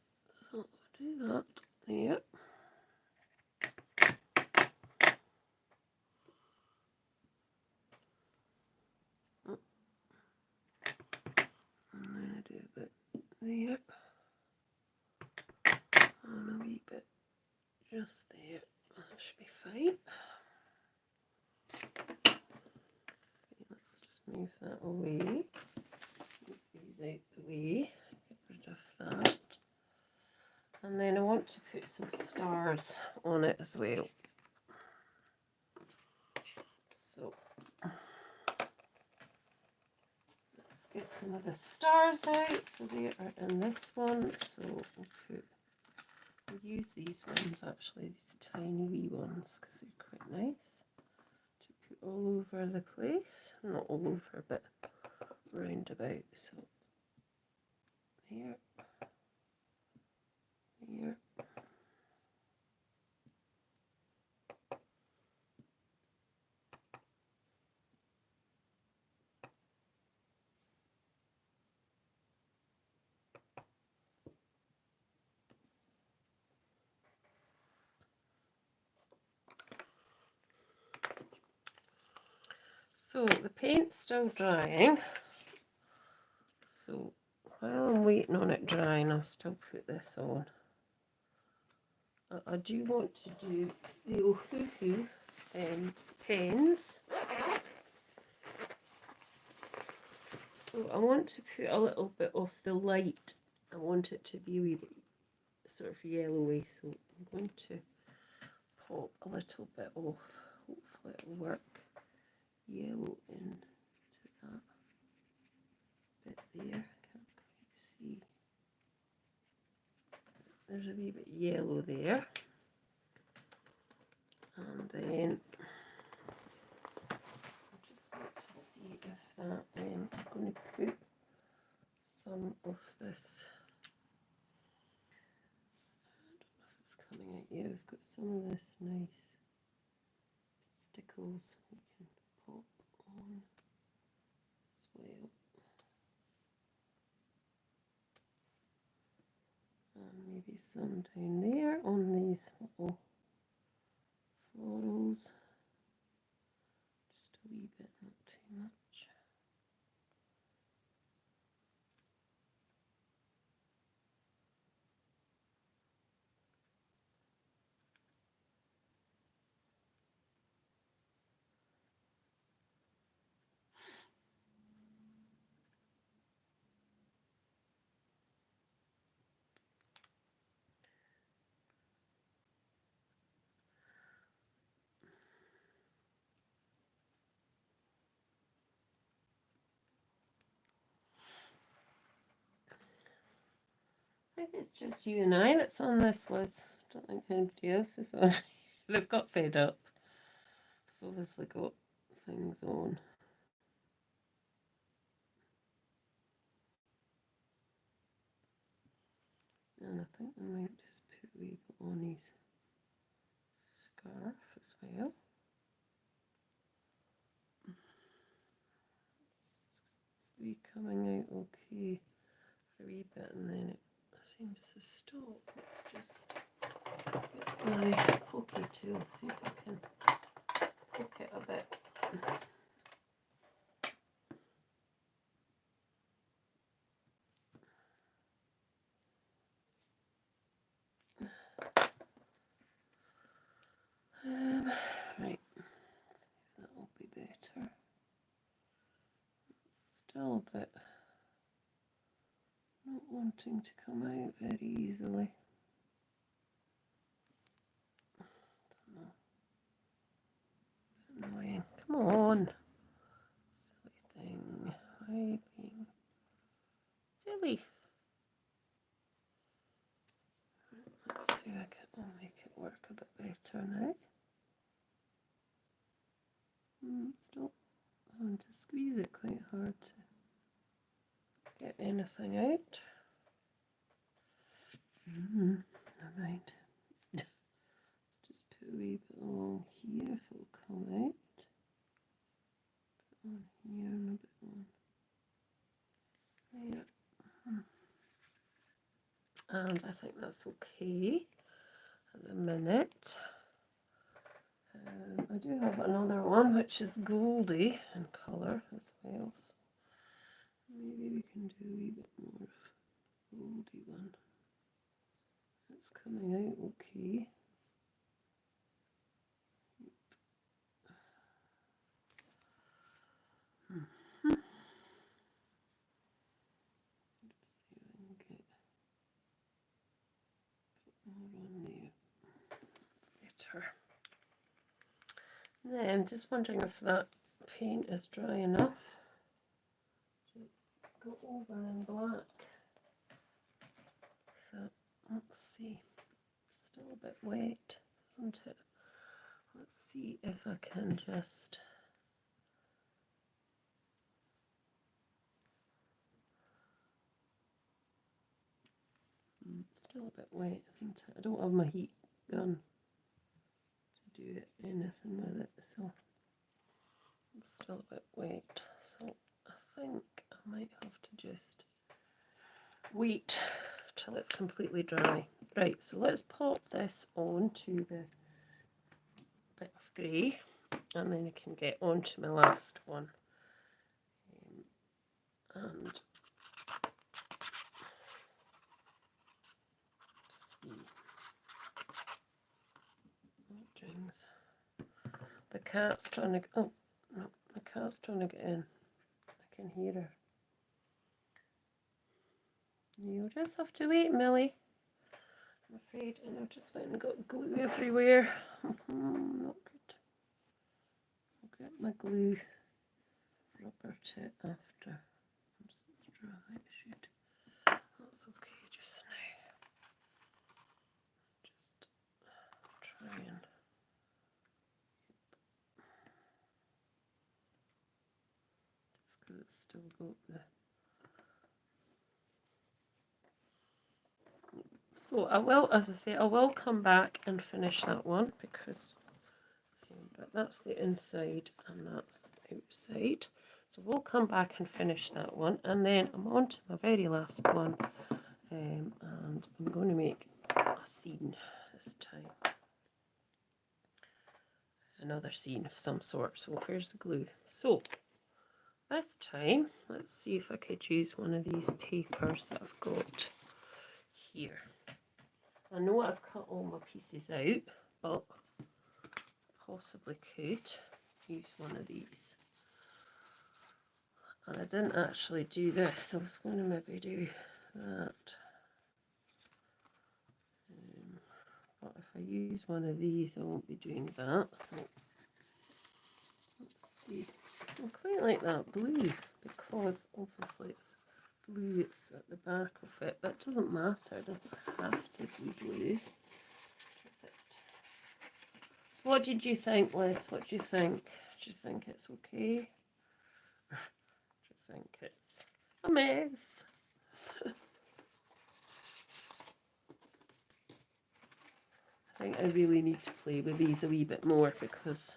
So I'll do that there. And then I do a bit there. And a wee bit just there. That should be fine. See, let's just move that away. Move these out the way. Get rid of that. And then I want to put some stars on it as well. So let's get some of the stars out. So they are in this one. So we'll use these ones actually, these tiny wee ones, because they're quite nice to put all over the place. Not all over, but round about. So there. Here. So the paint's still drying. So while I'm waiting on it drying, I'll still put this on. I do want to do the Ohuhu pens. So I want to put a little bit of the light. I want it to be a wee bit sort of yellowy, so I'm going to pop a little bit off. Hopefully it'll work. Yellow in bit there. Can't quite see. There's a wee bit yellow there. And then I just want to see if that, I'm going to put some of this, I don't know if it's coming out yet, we've got some of this nice stickles we can pop on as well. And maybe some down there on these little florals. Just a wee bit, not too much. I think it's just you and I that's on this, Liz. I don't think anybody else is on. They've got fed up. They've obviously got things on. And I think I might just put a wee bit on his scarf as well. It's wee coming out okay for a wee bit, and then it seems to stop. Let's just get my pokey tool, see if I can poke it a bit. Right, see if that will be better. It's still a bit not wanting to come out very easily. Don't know. Annoying. Come on. Silly thing. Why are you being silly? Let's see if I'll make it work a bit better now. Still having to squeeze it quite hard to get anything out. Never mind. Let's just put a wee bit along here if it'll come out. Put on here and a bit on there. And I think that's okay at the minute. I do have another one which is goldy in colour as well, so maybe we can do a wee bit more of goldy one. It's coming out okay. Let's see if I can get more on there. Better. Then I'm just wondering if that paint is dry enough to go over in black. So let's see. Still a bit wet, isn't it? Let's see if I can just still a bit wet, isn't it? I don't have my heat gun to do anything with it, so it's still a bit wet. So I think I might have to just wait till it's completely dry. Right, so let's pop this onto the bit of grey, and then I can get on to my last one. And drinks. The cat's trying to. Oh no, the cat's trying to get in. I can hear her. You'll just have to wait, Millie. I'm afraid, and I've just went and got glue everywhere. Not good. I'll get my glue rubber tip after. I'm so Right, should. That's okay just now. Just try and. Just because it's still got the. So I will, as I say, I will come back and finish that one because, but that's the inside and that's the outside. So we'll come back and finish that one, and then I'm on to my very last one, and I'm going to make a scene this time. Another scene of some sort. So where's the glue? So this time, let's see if I could use one of these papers that I've got here. I know I've cut all my pieces out, but possibly could use one of these. And I didn't actually do this, so I was going to maybe do that. But if I use one of these, I won't be doing that. So let's see. I quite like that blue because obviously it's blue, it's at the back of it, but it doesn't matter, it doesn't have to be blue. So what did you think, Liz? What do you think? Do you think it's okay? Do you think it's a mess? I think I really need to play with these a wee bit more because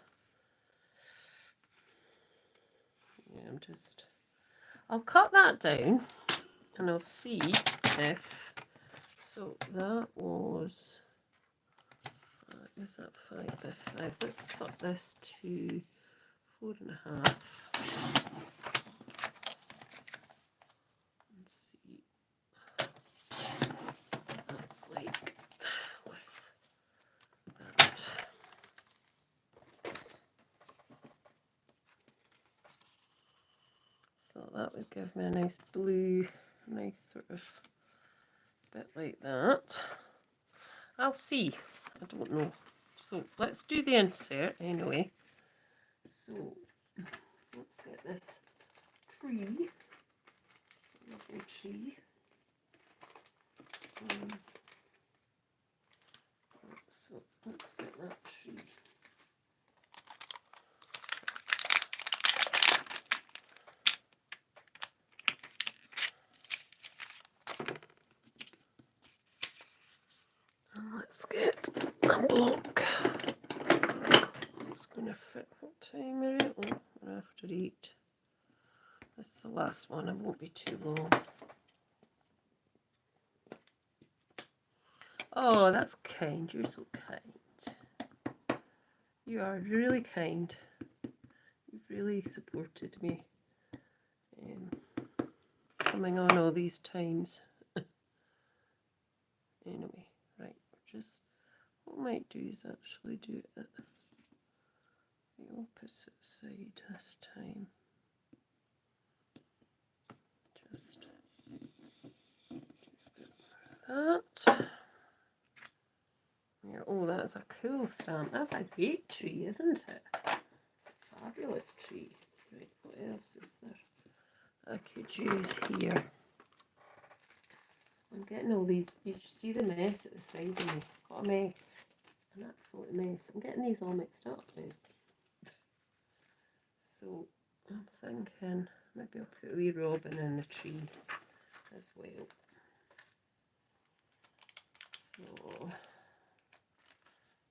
I'll cut that down and I'll see if, so that was 5 by 5? Let's cut this to 4.5. Let's see. That's like with that. So that would give me a nice blue, nice sort of bit like that. I'll see. I don't know. So let's do the insert anyway. So let's get this tree, lovely tree. So let's get that tree. And let's get a block. It's going to fit. What time are it? Oh, we're after 8. This is the last one. It won't be too long. Oh, that's kind. You're so kind. You are really kind. You've really supported me coming on all these times. Anyway, right. Just what I might do is actually do it at the opposite side this time. Just that. Yeah, oh, that's a cool stamp. That's a great tree, isn't it? Fabulous tree. Right, what else is there I could use here? I'm getting all these, you should see the mess at the side of me. What a mess. It's an absolute mess. I'm getting these all mixed up now. So I'm thinking maybe I'll put a wee robin in the tree as well. So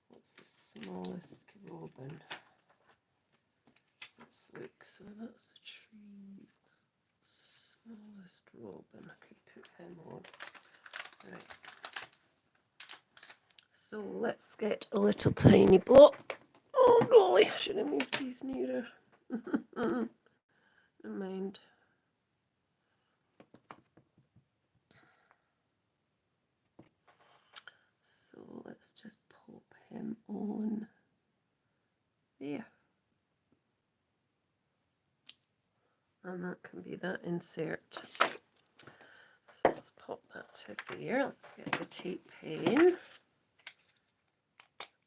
what's the smallest robin? Let's look. So that's the tree. Smallest robin. I could put him on. Right. So let's get a little tiny block. Oh golly, I should have moved these nearer. Never mind. So let's just pop him on there. And that can be that insert. So let's pop that to there. Let's get the tape pen.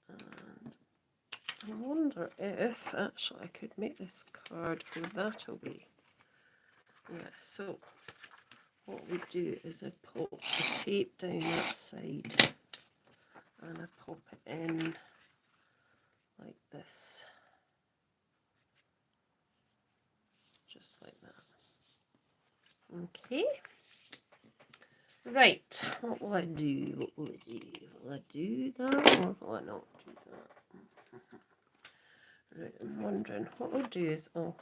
And I wonder if actually I could make this card go that away. Yeah, so what we do is I pop the tape down that side and I pop it in like this, just like that. Okay, right, what will I do? What will I do? Will I do that or will I not do that? Right, I'm wondering what I'll do is I'll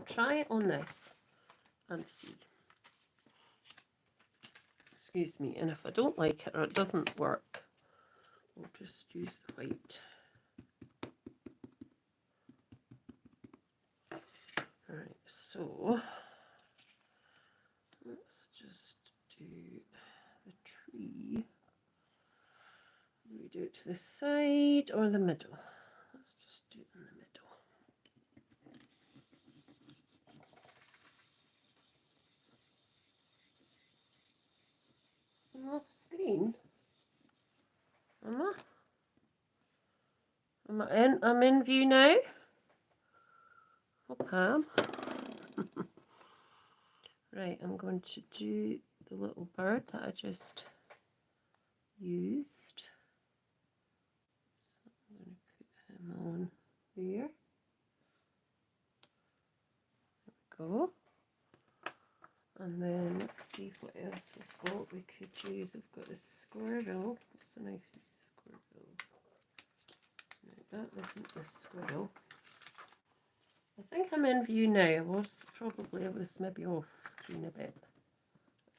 try it on this and see. Excuse me, and if I don't like it or it doesn't work, we'll just use the white. Alright, so let's just do the tree. Do we do it to the side or the middle? Let's just do it in the middle. I'm off screen. Am I? Am I in? I'm in view now. Okay. Right, I'm going to do the little bird that I just used. I'm going to put him on there. There we go. And then let's see what else we've got. We could use, we've got a squirrel. That's a nice wee squirrel. No, that isn't the squirrel. I think I'm in view now. I was maybe off screen a bit.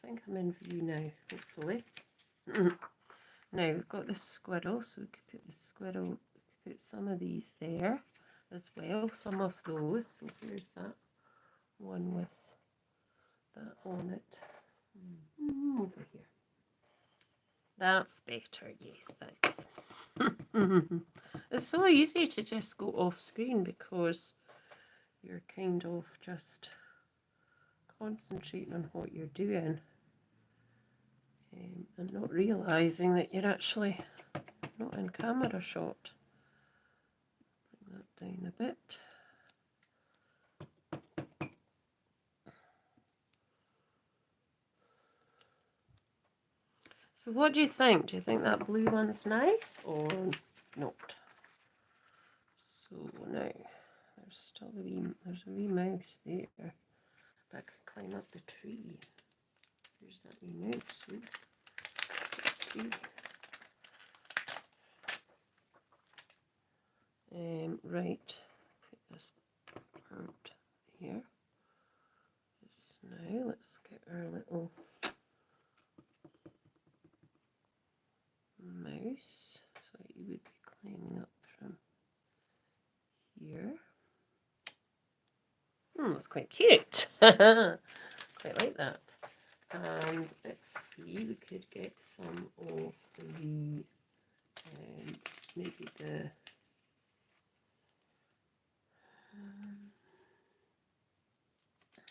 I think I'm in view now, hopefully. Now we've got the squirrel, so we could put the squirrel, we could put some of these there as well, some of those. So here's that one with that on it. Over here. That's better, yes, thanks. It's so easy to just go off screen because you're kind of just concentrating on what you're doing and not realising that you're actually not in camera shot. Bring that down a bit. So what do you think? Do you think that blue one's nice or not? So now there's still there's a wee mouse there that can climb up the tree. There's that wee mouse. Let's see. Right, put this bird here. Just now, let's get our little mouse so you would be climbing up from here. That's quite cute. Quite like that. And let's see, we could get some of the maybe the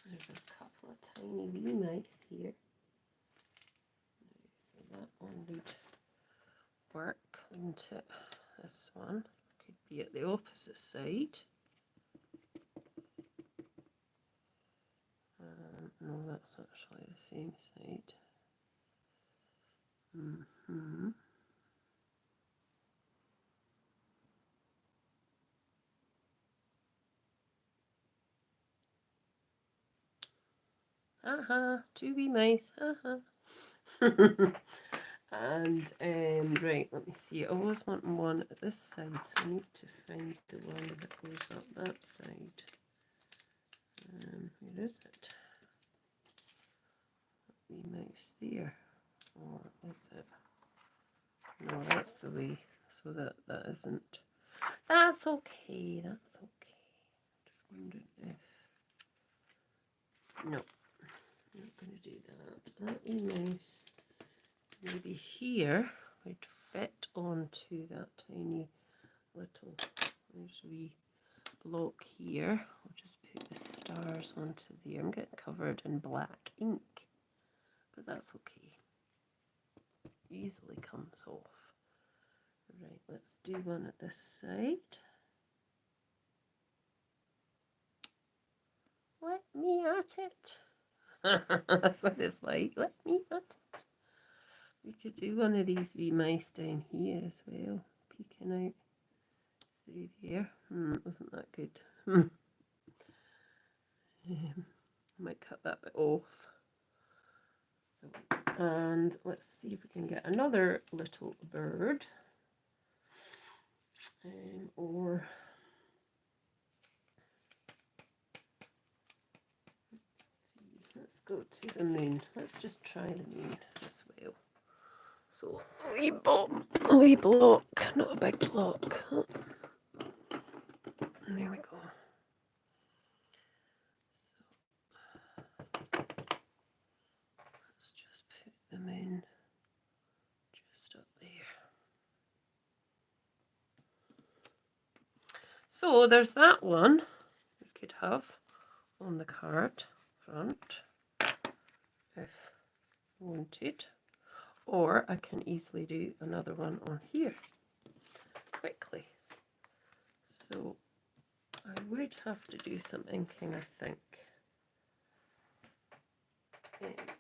there's a couple of tiny wee mice here. So that one would work, wouldn't it? This one could be at the opposite side. No, that's actually the same side. Two wee mice. And right, let me see. I was wanting one at this side, so I need to find the one that goes up that side. Where is it? Wee mouse there, or is it? No, that's the way. So that isn't. That's okay. That's okay. Just wondering if. No, I'm not going to do that. That wee mouse maybe here would fit onto that tiny little. There's a wee block here. I'll just put the stars onto there. I'm getting covered in black ink, but that's okay. Easily comes off. Right, let's do one at this side. Let me at it. That's what it's like. Let me at it. We could do one of these wee mice down here as well, peeking out through there. Wasn't that good? I might cut that bit off. So, and let's see if we can get another little bird. Or let's go to the moon. Let's just try the moon as well. So a wee block, not a big block. Oh. There we go. So let's just put them in just up there. So there's that one we could have on the card front if wanted, or I can easily do another one on here quickly. So I would have to do some inking, I think.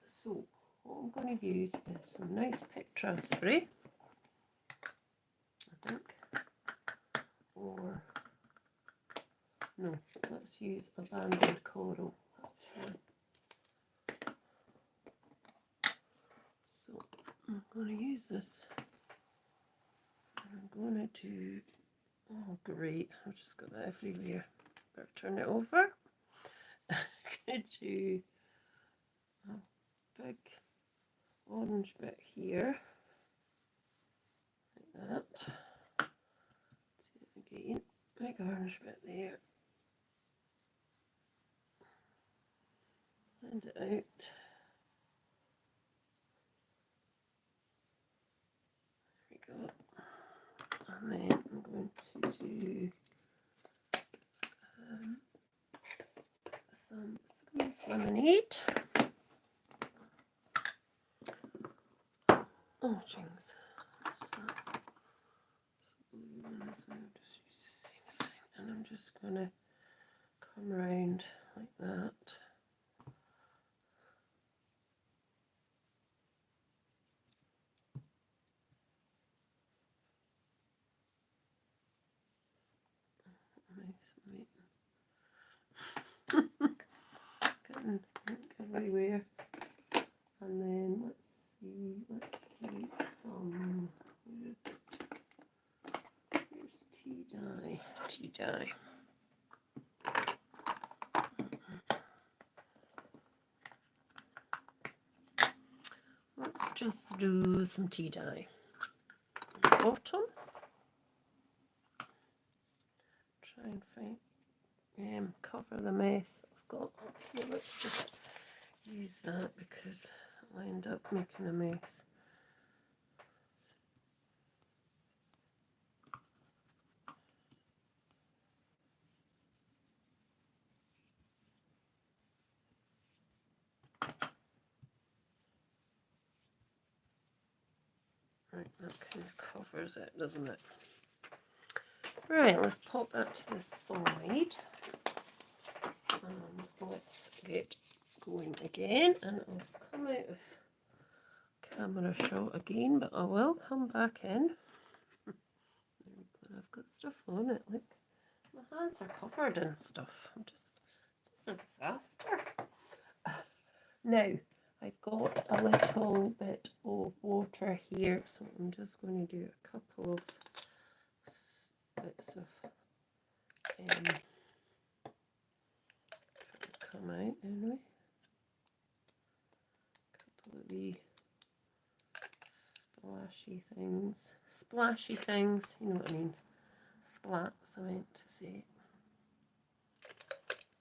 So what I'm going to use is some nice pick transferry, I think, or no, let's use abandoned coral actually. So I'm going to use this. I'm going to do, oh great, I've just got that everywhere. Better turn it over. I'm going to do a big orange bit here, like that. Again, big orange bit there. Blend it out. There we go. And then I'm going to do some squeezed lemonade. Oh, jinx. What's that? So I'll just use the same thing. And I'm just going to come around like that. Getting ink everywhere. And then let's see some, where is it? Here's tea dye. Let's just do some tea dye. Bottom. Try and find, cover the mess I've got up here. Let's just use that because I'll end up making a mess. Right, that kind of covers it, doesn't it? Right, let's pop that to the side. And let's get going again. And I'll come out of camera shot again, but I will come back in. I've got stuff on it. Look, my hands are covered in stuff. I'm just a disaster. Now, I've got a little bit of water here, so I'm just going to do a couple of bits of come out anyway. A couple of wee splashy things, you know what I mean, splats I meant to say.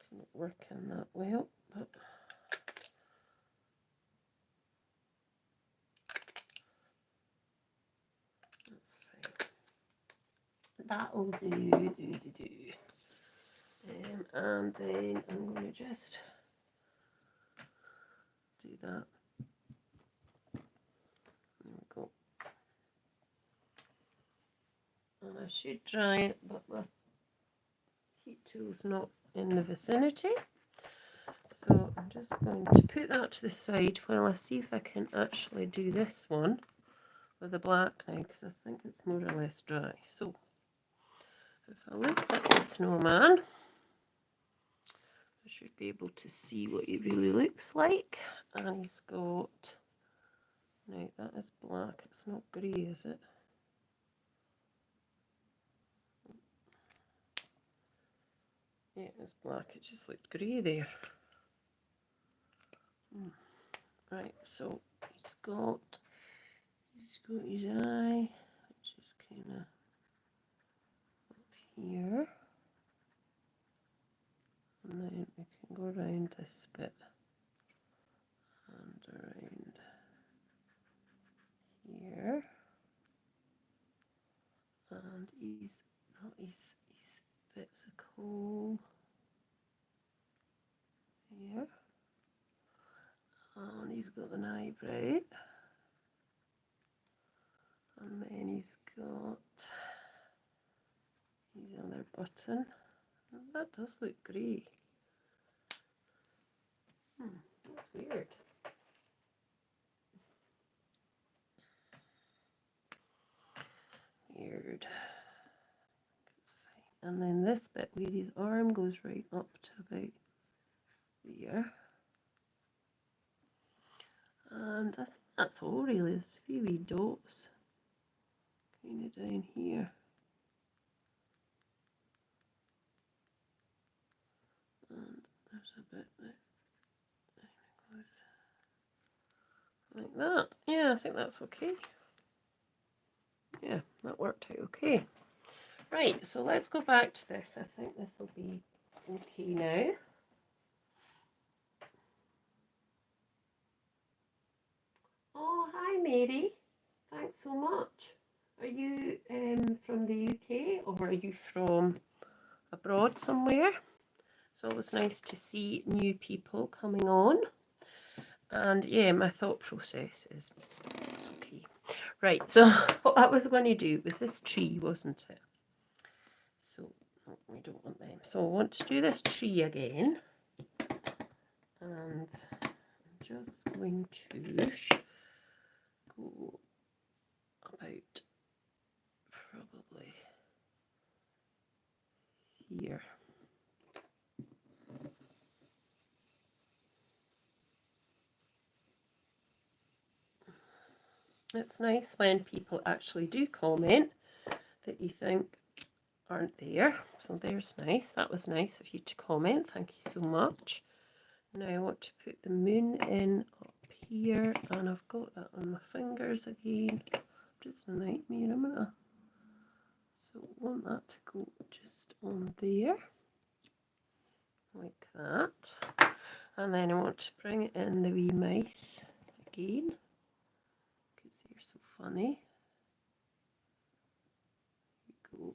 It's not working that well, but that's fine. That'll do. And then I'm going to just do that. There we go. And I should dry it, but my heat tool's not in the vicinity. So I'm I'm just going to put that to the side while I see if I can actually do this one with the black now, because I think it's more or less dry. So if I look at the snowman, I should be able to see what he really looks like. And he's got, now that is black, it's not grey, is it? Yeah, it's black, it just looked grey there. Right, so he's got his eye, which is kind of up here. And then we can go around this bit and around here. And he's got his bits of coal here. And he's got an eyebrow. And then he's got his other button. And that does look grey. That's weird. Weird. And then this bit where his arm goes right up to about there. And I think that's all really. There's a few wee dots kind of down here. And there's a bit that goes like that. Yeah, I think that's okay. Yeah, that worked out okay. Right, so let's go back to this. I think this will be okay now. Oh, hi Mary. Thanks so much. Are you from the UK or are you from abroad somewhere? It's always nice to see new people coming on. And yeah, my thought process is it's okay. Right, so what I was going to do was this tree, wasn't it? So we don't want them. So I want to do this tree again. And I'm just going to go about probably here. It's nice when people actually do comment that you think aren't there. So there's nice. That was nice of you to comment. Thank you so much. Now I want to put the moon in up here, and I've got that on my fingers again. Just a nightmare, isn't it? So I want that to go just on there, like that. And then I want to bring it in the wee mice again, because they're so funny. There you go.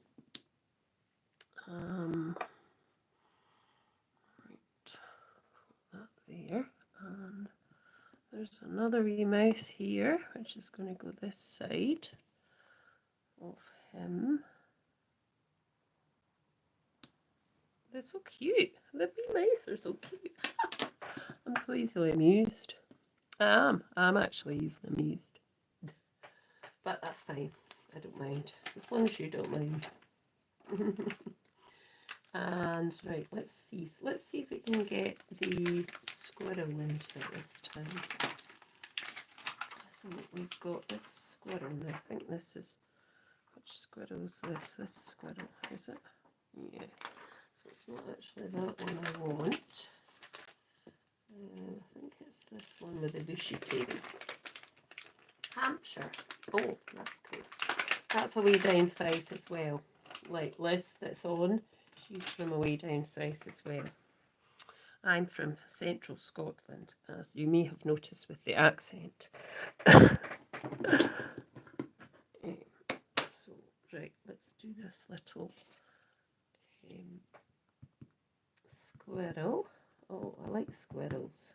Right, put that there. And there's another wee mouse here, which is going to go this side of him. They're so cute. The wee mice are so cute. I'm so easily amused. I'm actually easily amused. But that's fine. I don't mind. As long as you don't mind. And right, let's see. Let's see if we can get the squirrel into it this time. So we've got this squirrel. I think this is, which squirrel is this? This squirrel, is it? Yeah. So it's not actually that one I want. I think it's this one with the bushy tail. Hampshire. Oh, that's cool. That's away down south as well. Like Liz that's on, she's from away down south as well. I'm from central Scotland, as you may have noticed with the accent. So, right, let's do this little squirrel. Oh, I like squirrels.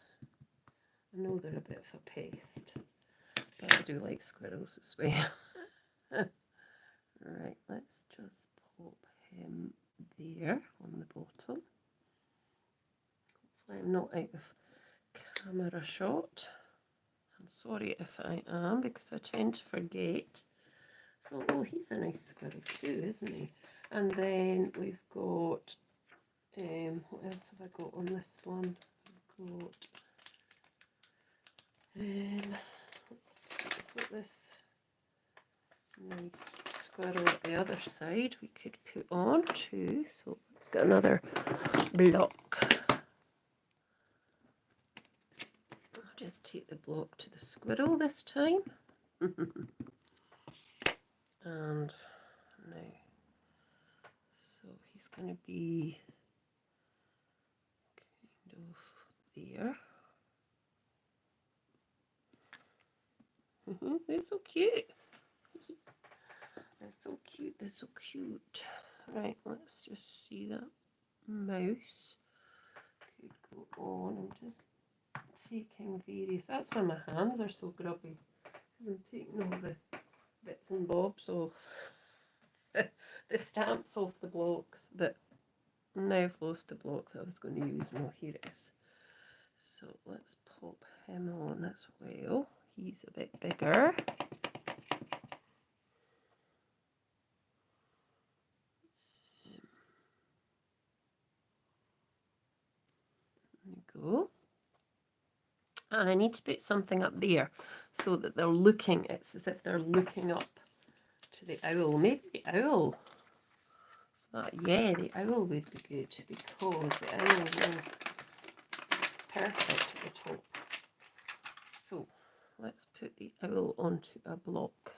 I know they're a bit of a pest, but I do like squirrels as well. Right, let's just pop him there on the bottom. Hopefully I'm not out of camera shot. And sorry if I am, because I tend to forget. So, oh, he's a nice squirrel too, isn't he? And then we've got, what else have I got on this one? I've got, let's put this nice squirrel at the other side we could put on too. So let's get another block. I'll just take the block to the squirrel this time. And now, so he's going to be kind of there. They're so cute. They're so cute. They're so cute. Right, let's just see that mouse could go on. I'm just taking various. That's why my hands are so grubby, because I'm taking all the bits and bobs off the stamps off the blocks that now I've lost the block that I was going to use. No, here it is. So let's pop him on as well. He's a bit bigger. There we go. And I need to put something up there so that they're looking, it's as if they're looking up to the owl. Maybe the owl. So that, yeah, the owl would be good, because the owl will be perfect at the top. So let's put the owl onto a block.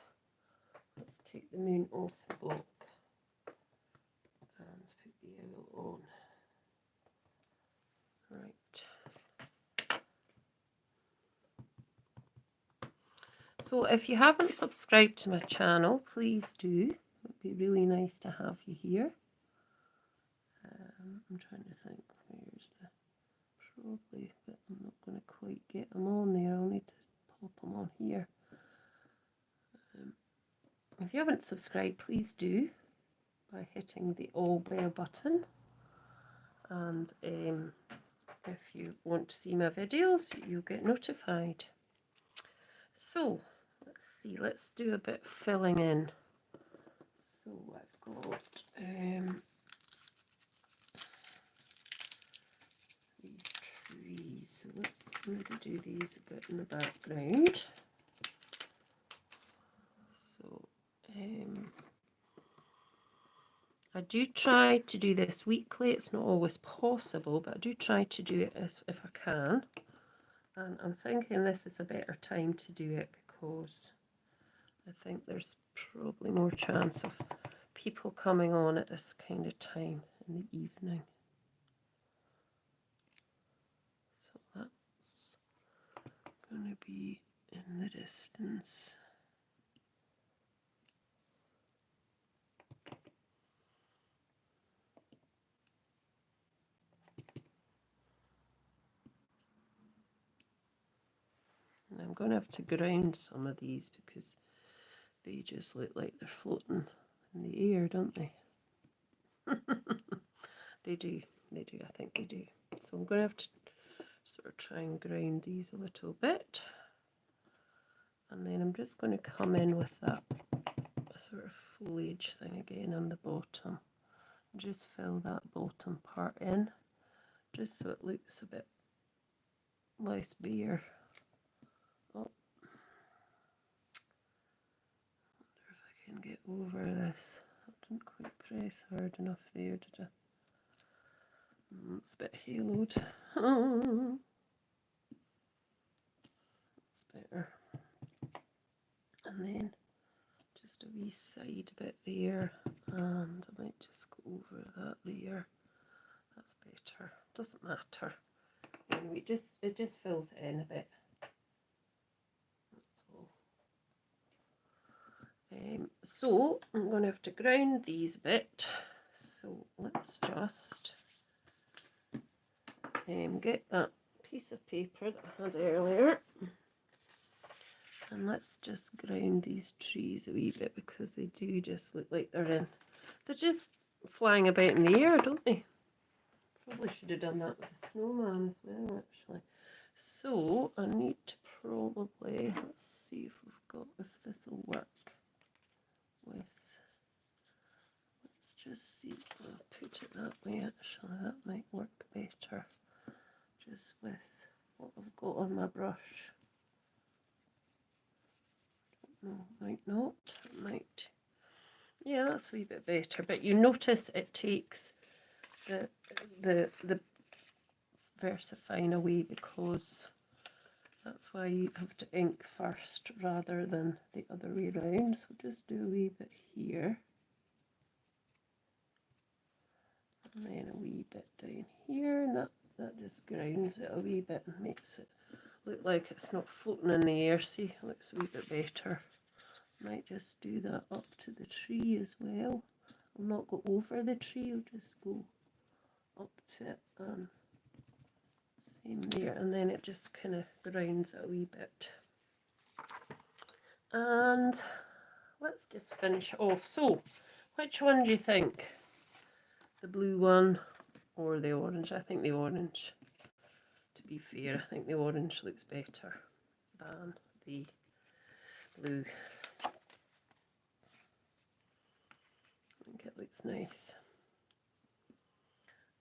Let's take the moon off the block and put the owl on. Right. So if you haven't subscribed to my channel, please do. It would be really nice to have you here. I'm trying to think, where's the, probably, but I'm not going to quite get them on there. I'll need to pop them on here. If you haven't subscribed, please do by hitting the all bell button. And if you want to see my videos, you'll get notified. So let's see, let's do a bit of filling in. So I've got these trees, so let's maybe do these a bit in the background. So I do try to do this weekly. It's not always possible, but I do try to do it if I can. And I'm thinking this is a better time to do it, because I think there's probably more chance of people coming on at this kind of time in the evening. So that's going to be in the distance. And I'm going to have to ground some of these because they just look like they're floating in the air, don't they? They do, I think they do. So I'm going to have to sort of try and grind these a little bit. And then I'm just going to come in with that sort of foliage thing again on the bottom. Just fill that bottom part in, just so it looks a bit less bare. Oh, wonder if I can get over this. I didn't quite press hard enough there, did I? It's a bit haloed. That's better. And then just a wee side bit there, and I might just go over that there. That's better. Doesn't matter. Anyway, it just fills it in a bit. That's all. So I'm going to have to ground these a bit. So let's just get that piece of paper that I had earlier. And let's just ground these trees a wee bit, because they do just look like they're just flying about in the air, don't they? Probably should have done that with the snowman as well, actually. So I need to probably, let's see if if this will work with, let's just see, I'll put it that way actually, that might work better, just with what I've got on my brush. No, might not, it might, yeah, that's a wee bit better, but you notice it takes the VersaFine away, because that's why you have to ink first rather than the other way around. So just do a wee bit here, and then a wee bit down here, and that just grounds it a wee bit and makes it look like it's not floating in the air. See, it looks a wee bit better. Might just do that up to the tree as well. I'll not go over the tree, I'll just go up to it, and same there, and then it just kind of grounds it a wee bit. And let's just finish off. So, which one do you think? The blue one or the orange? I think the orange. To be fair, I think the orange looks better than the blue. I think it looks nice.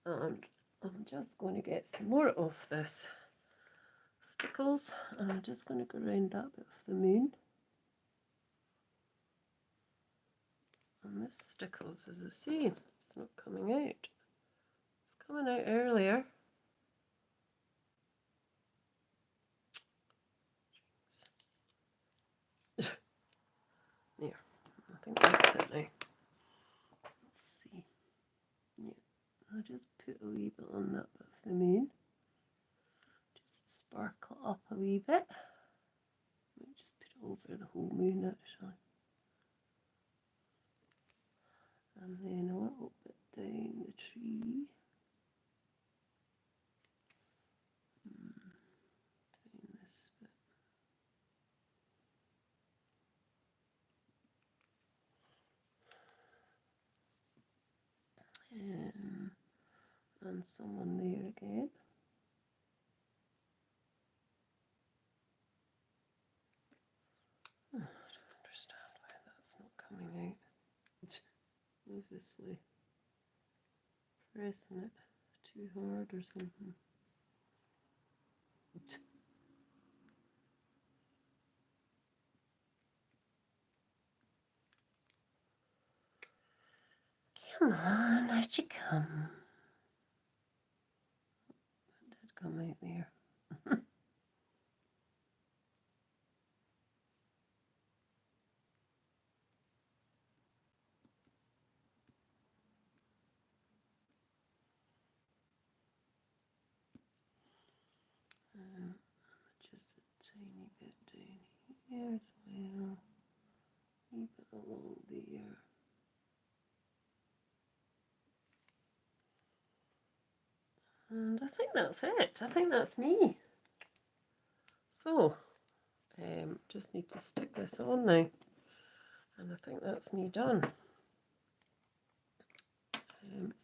And I'm just going to get some more of this stickles, and I'm just going to go around that bit of the moon. And this stickles is the same, it's not coming out. It's coming out earlier. There, I think that's it now. Let's see. Yeah, I'll just put a wee bit on that bit of the moon. Just sparkle up a wee bit. Might just put it over the whole moon actually. And then a little bit down the tree. Down this bit. And someone there again. Oh, I don't understand why that's not coming out. Obviously pressing it too hard or something. Come on, out you come. It did come out there. Just a tiny bit down here as well. A bit along there. And I think that's it. I think that's me. So, just need to stick this on now. And I think that's me done.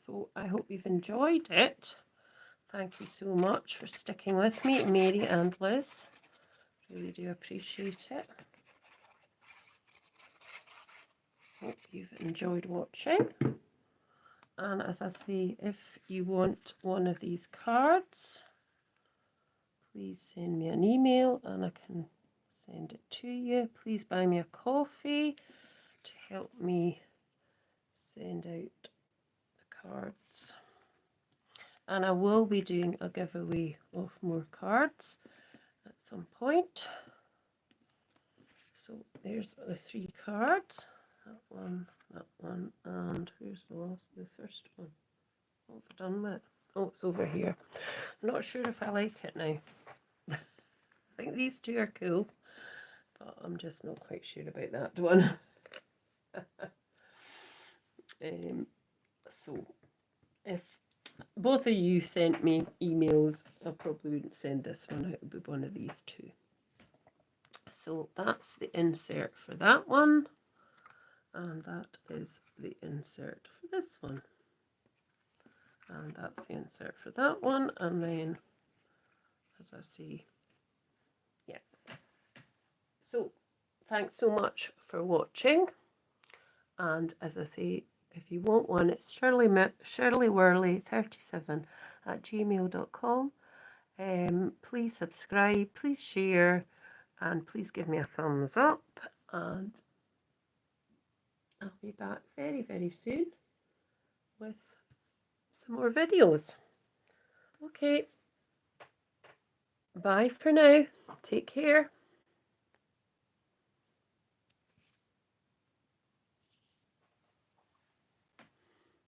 So I hope you've enjoyed it. Thank you so much for sticking with me, Mary and Liz. Really do appreciate it. Hope you've enjoyed watching. And as I say, if you want one of these cards, please send me an email and I can send it to you. Please buy me a coffee to help me send out the cards. And I will be doing a giveaway of more cards at some point. So there's the 3 cards. That one, and here's the first one. What have I done with it? Oh, it's over here. I'm not sure if I like it now. I think these 2 are cool, but I'm just not quite sure about that one. So if both of you sent me emails, I probably wouldn't send this one out. It would be one of these 2. So that's the insert for that one. And that is the insert for this one. And that's the insert for that one. And then, as I say, So thanks so much for watching. And as I say, if you want one, it's shirleywhirley37@gmail.com. Please subscribe, please share, and please give me a thumbs up. And I'll be back very, very soon with some more videos. Okay, bye for now. Take care.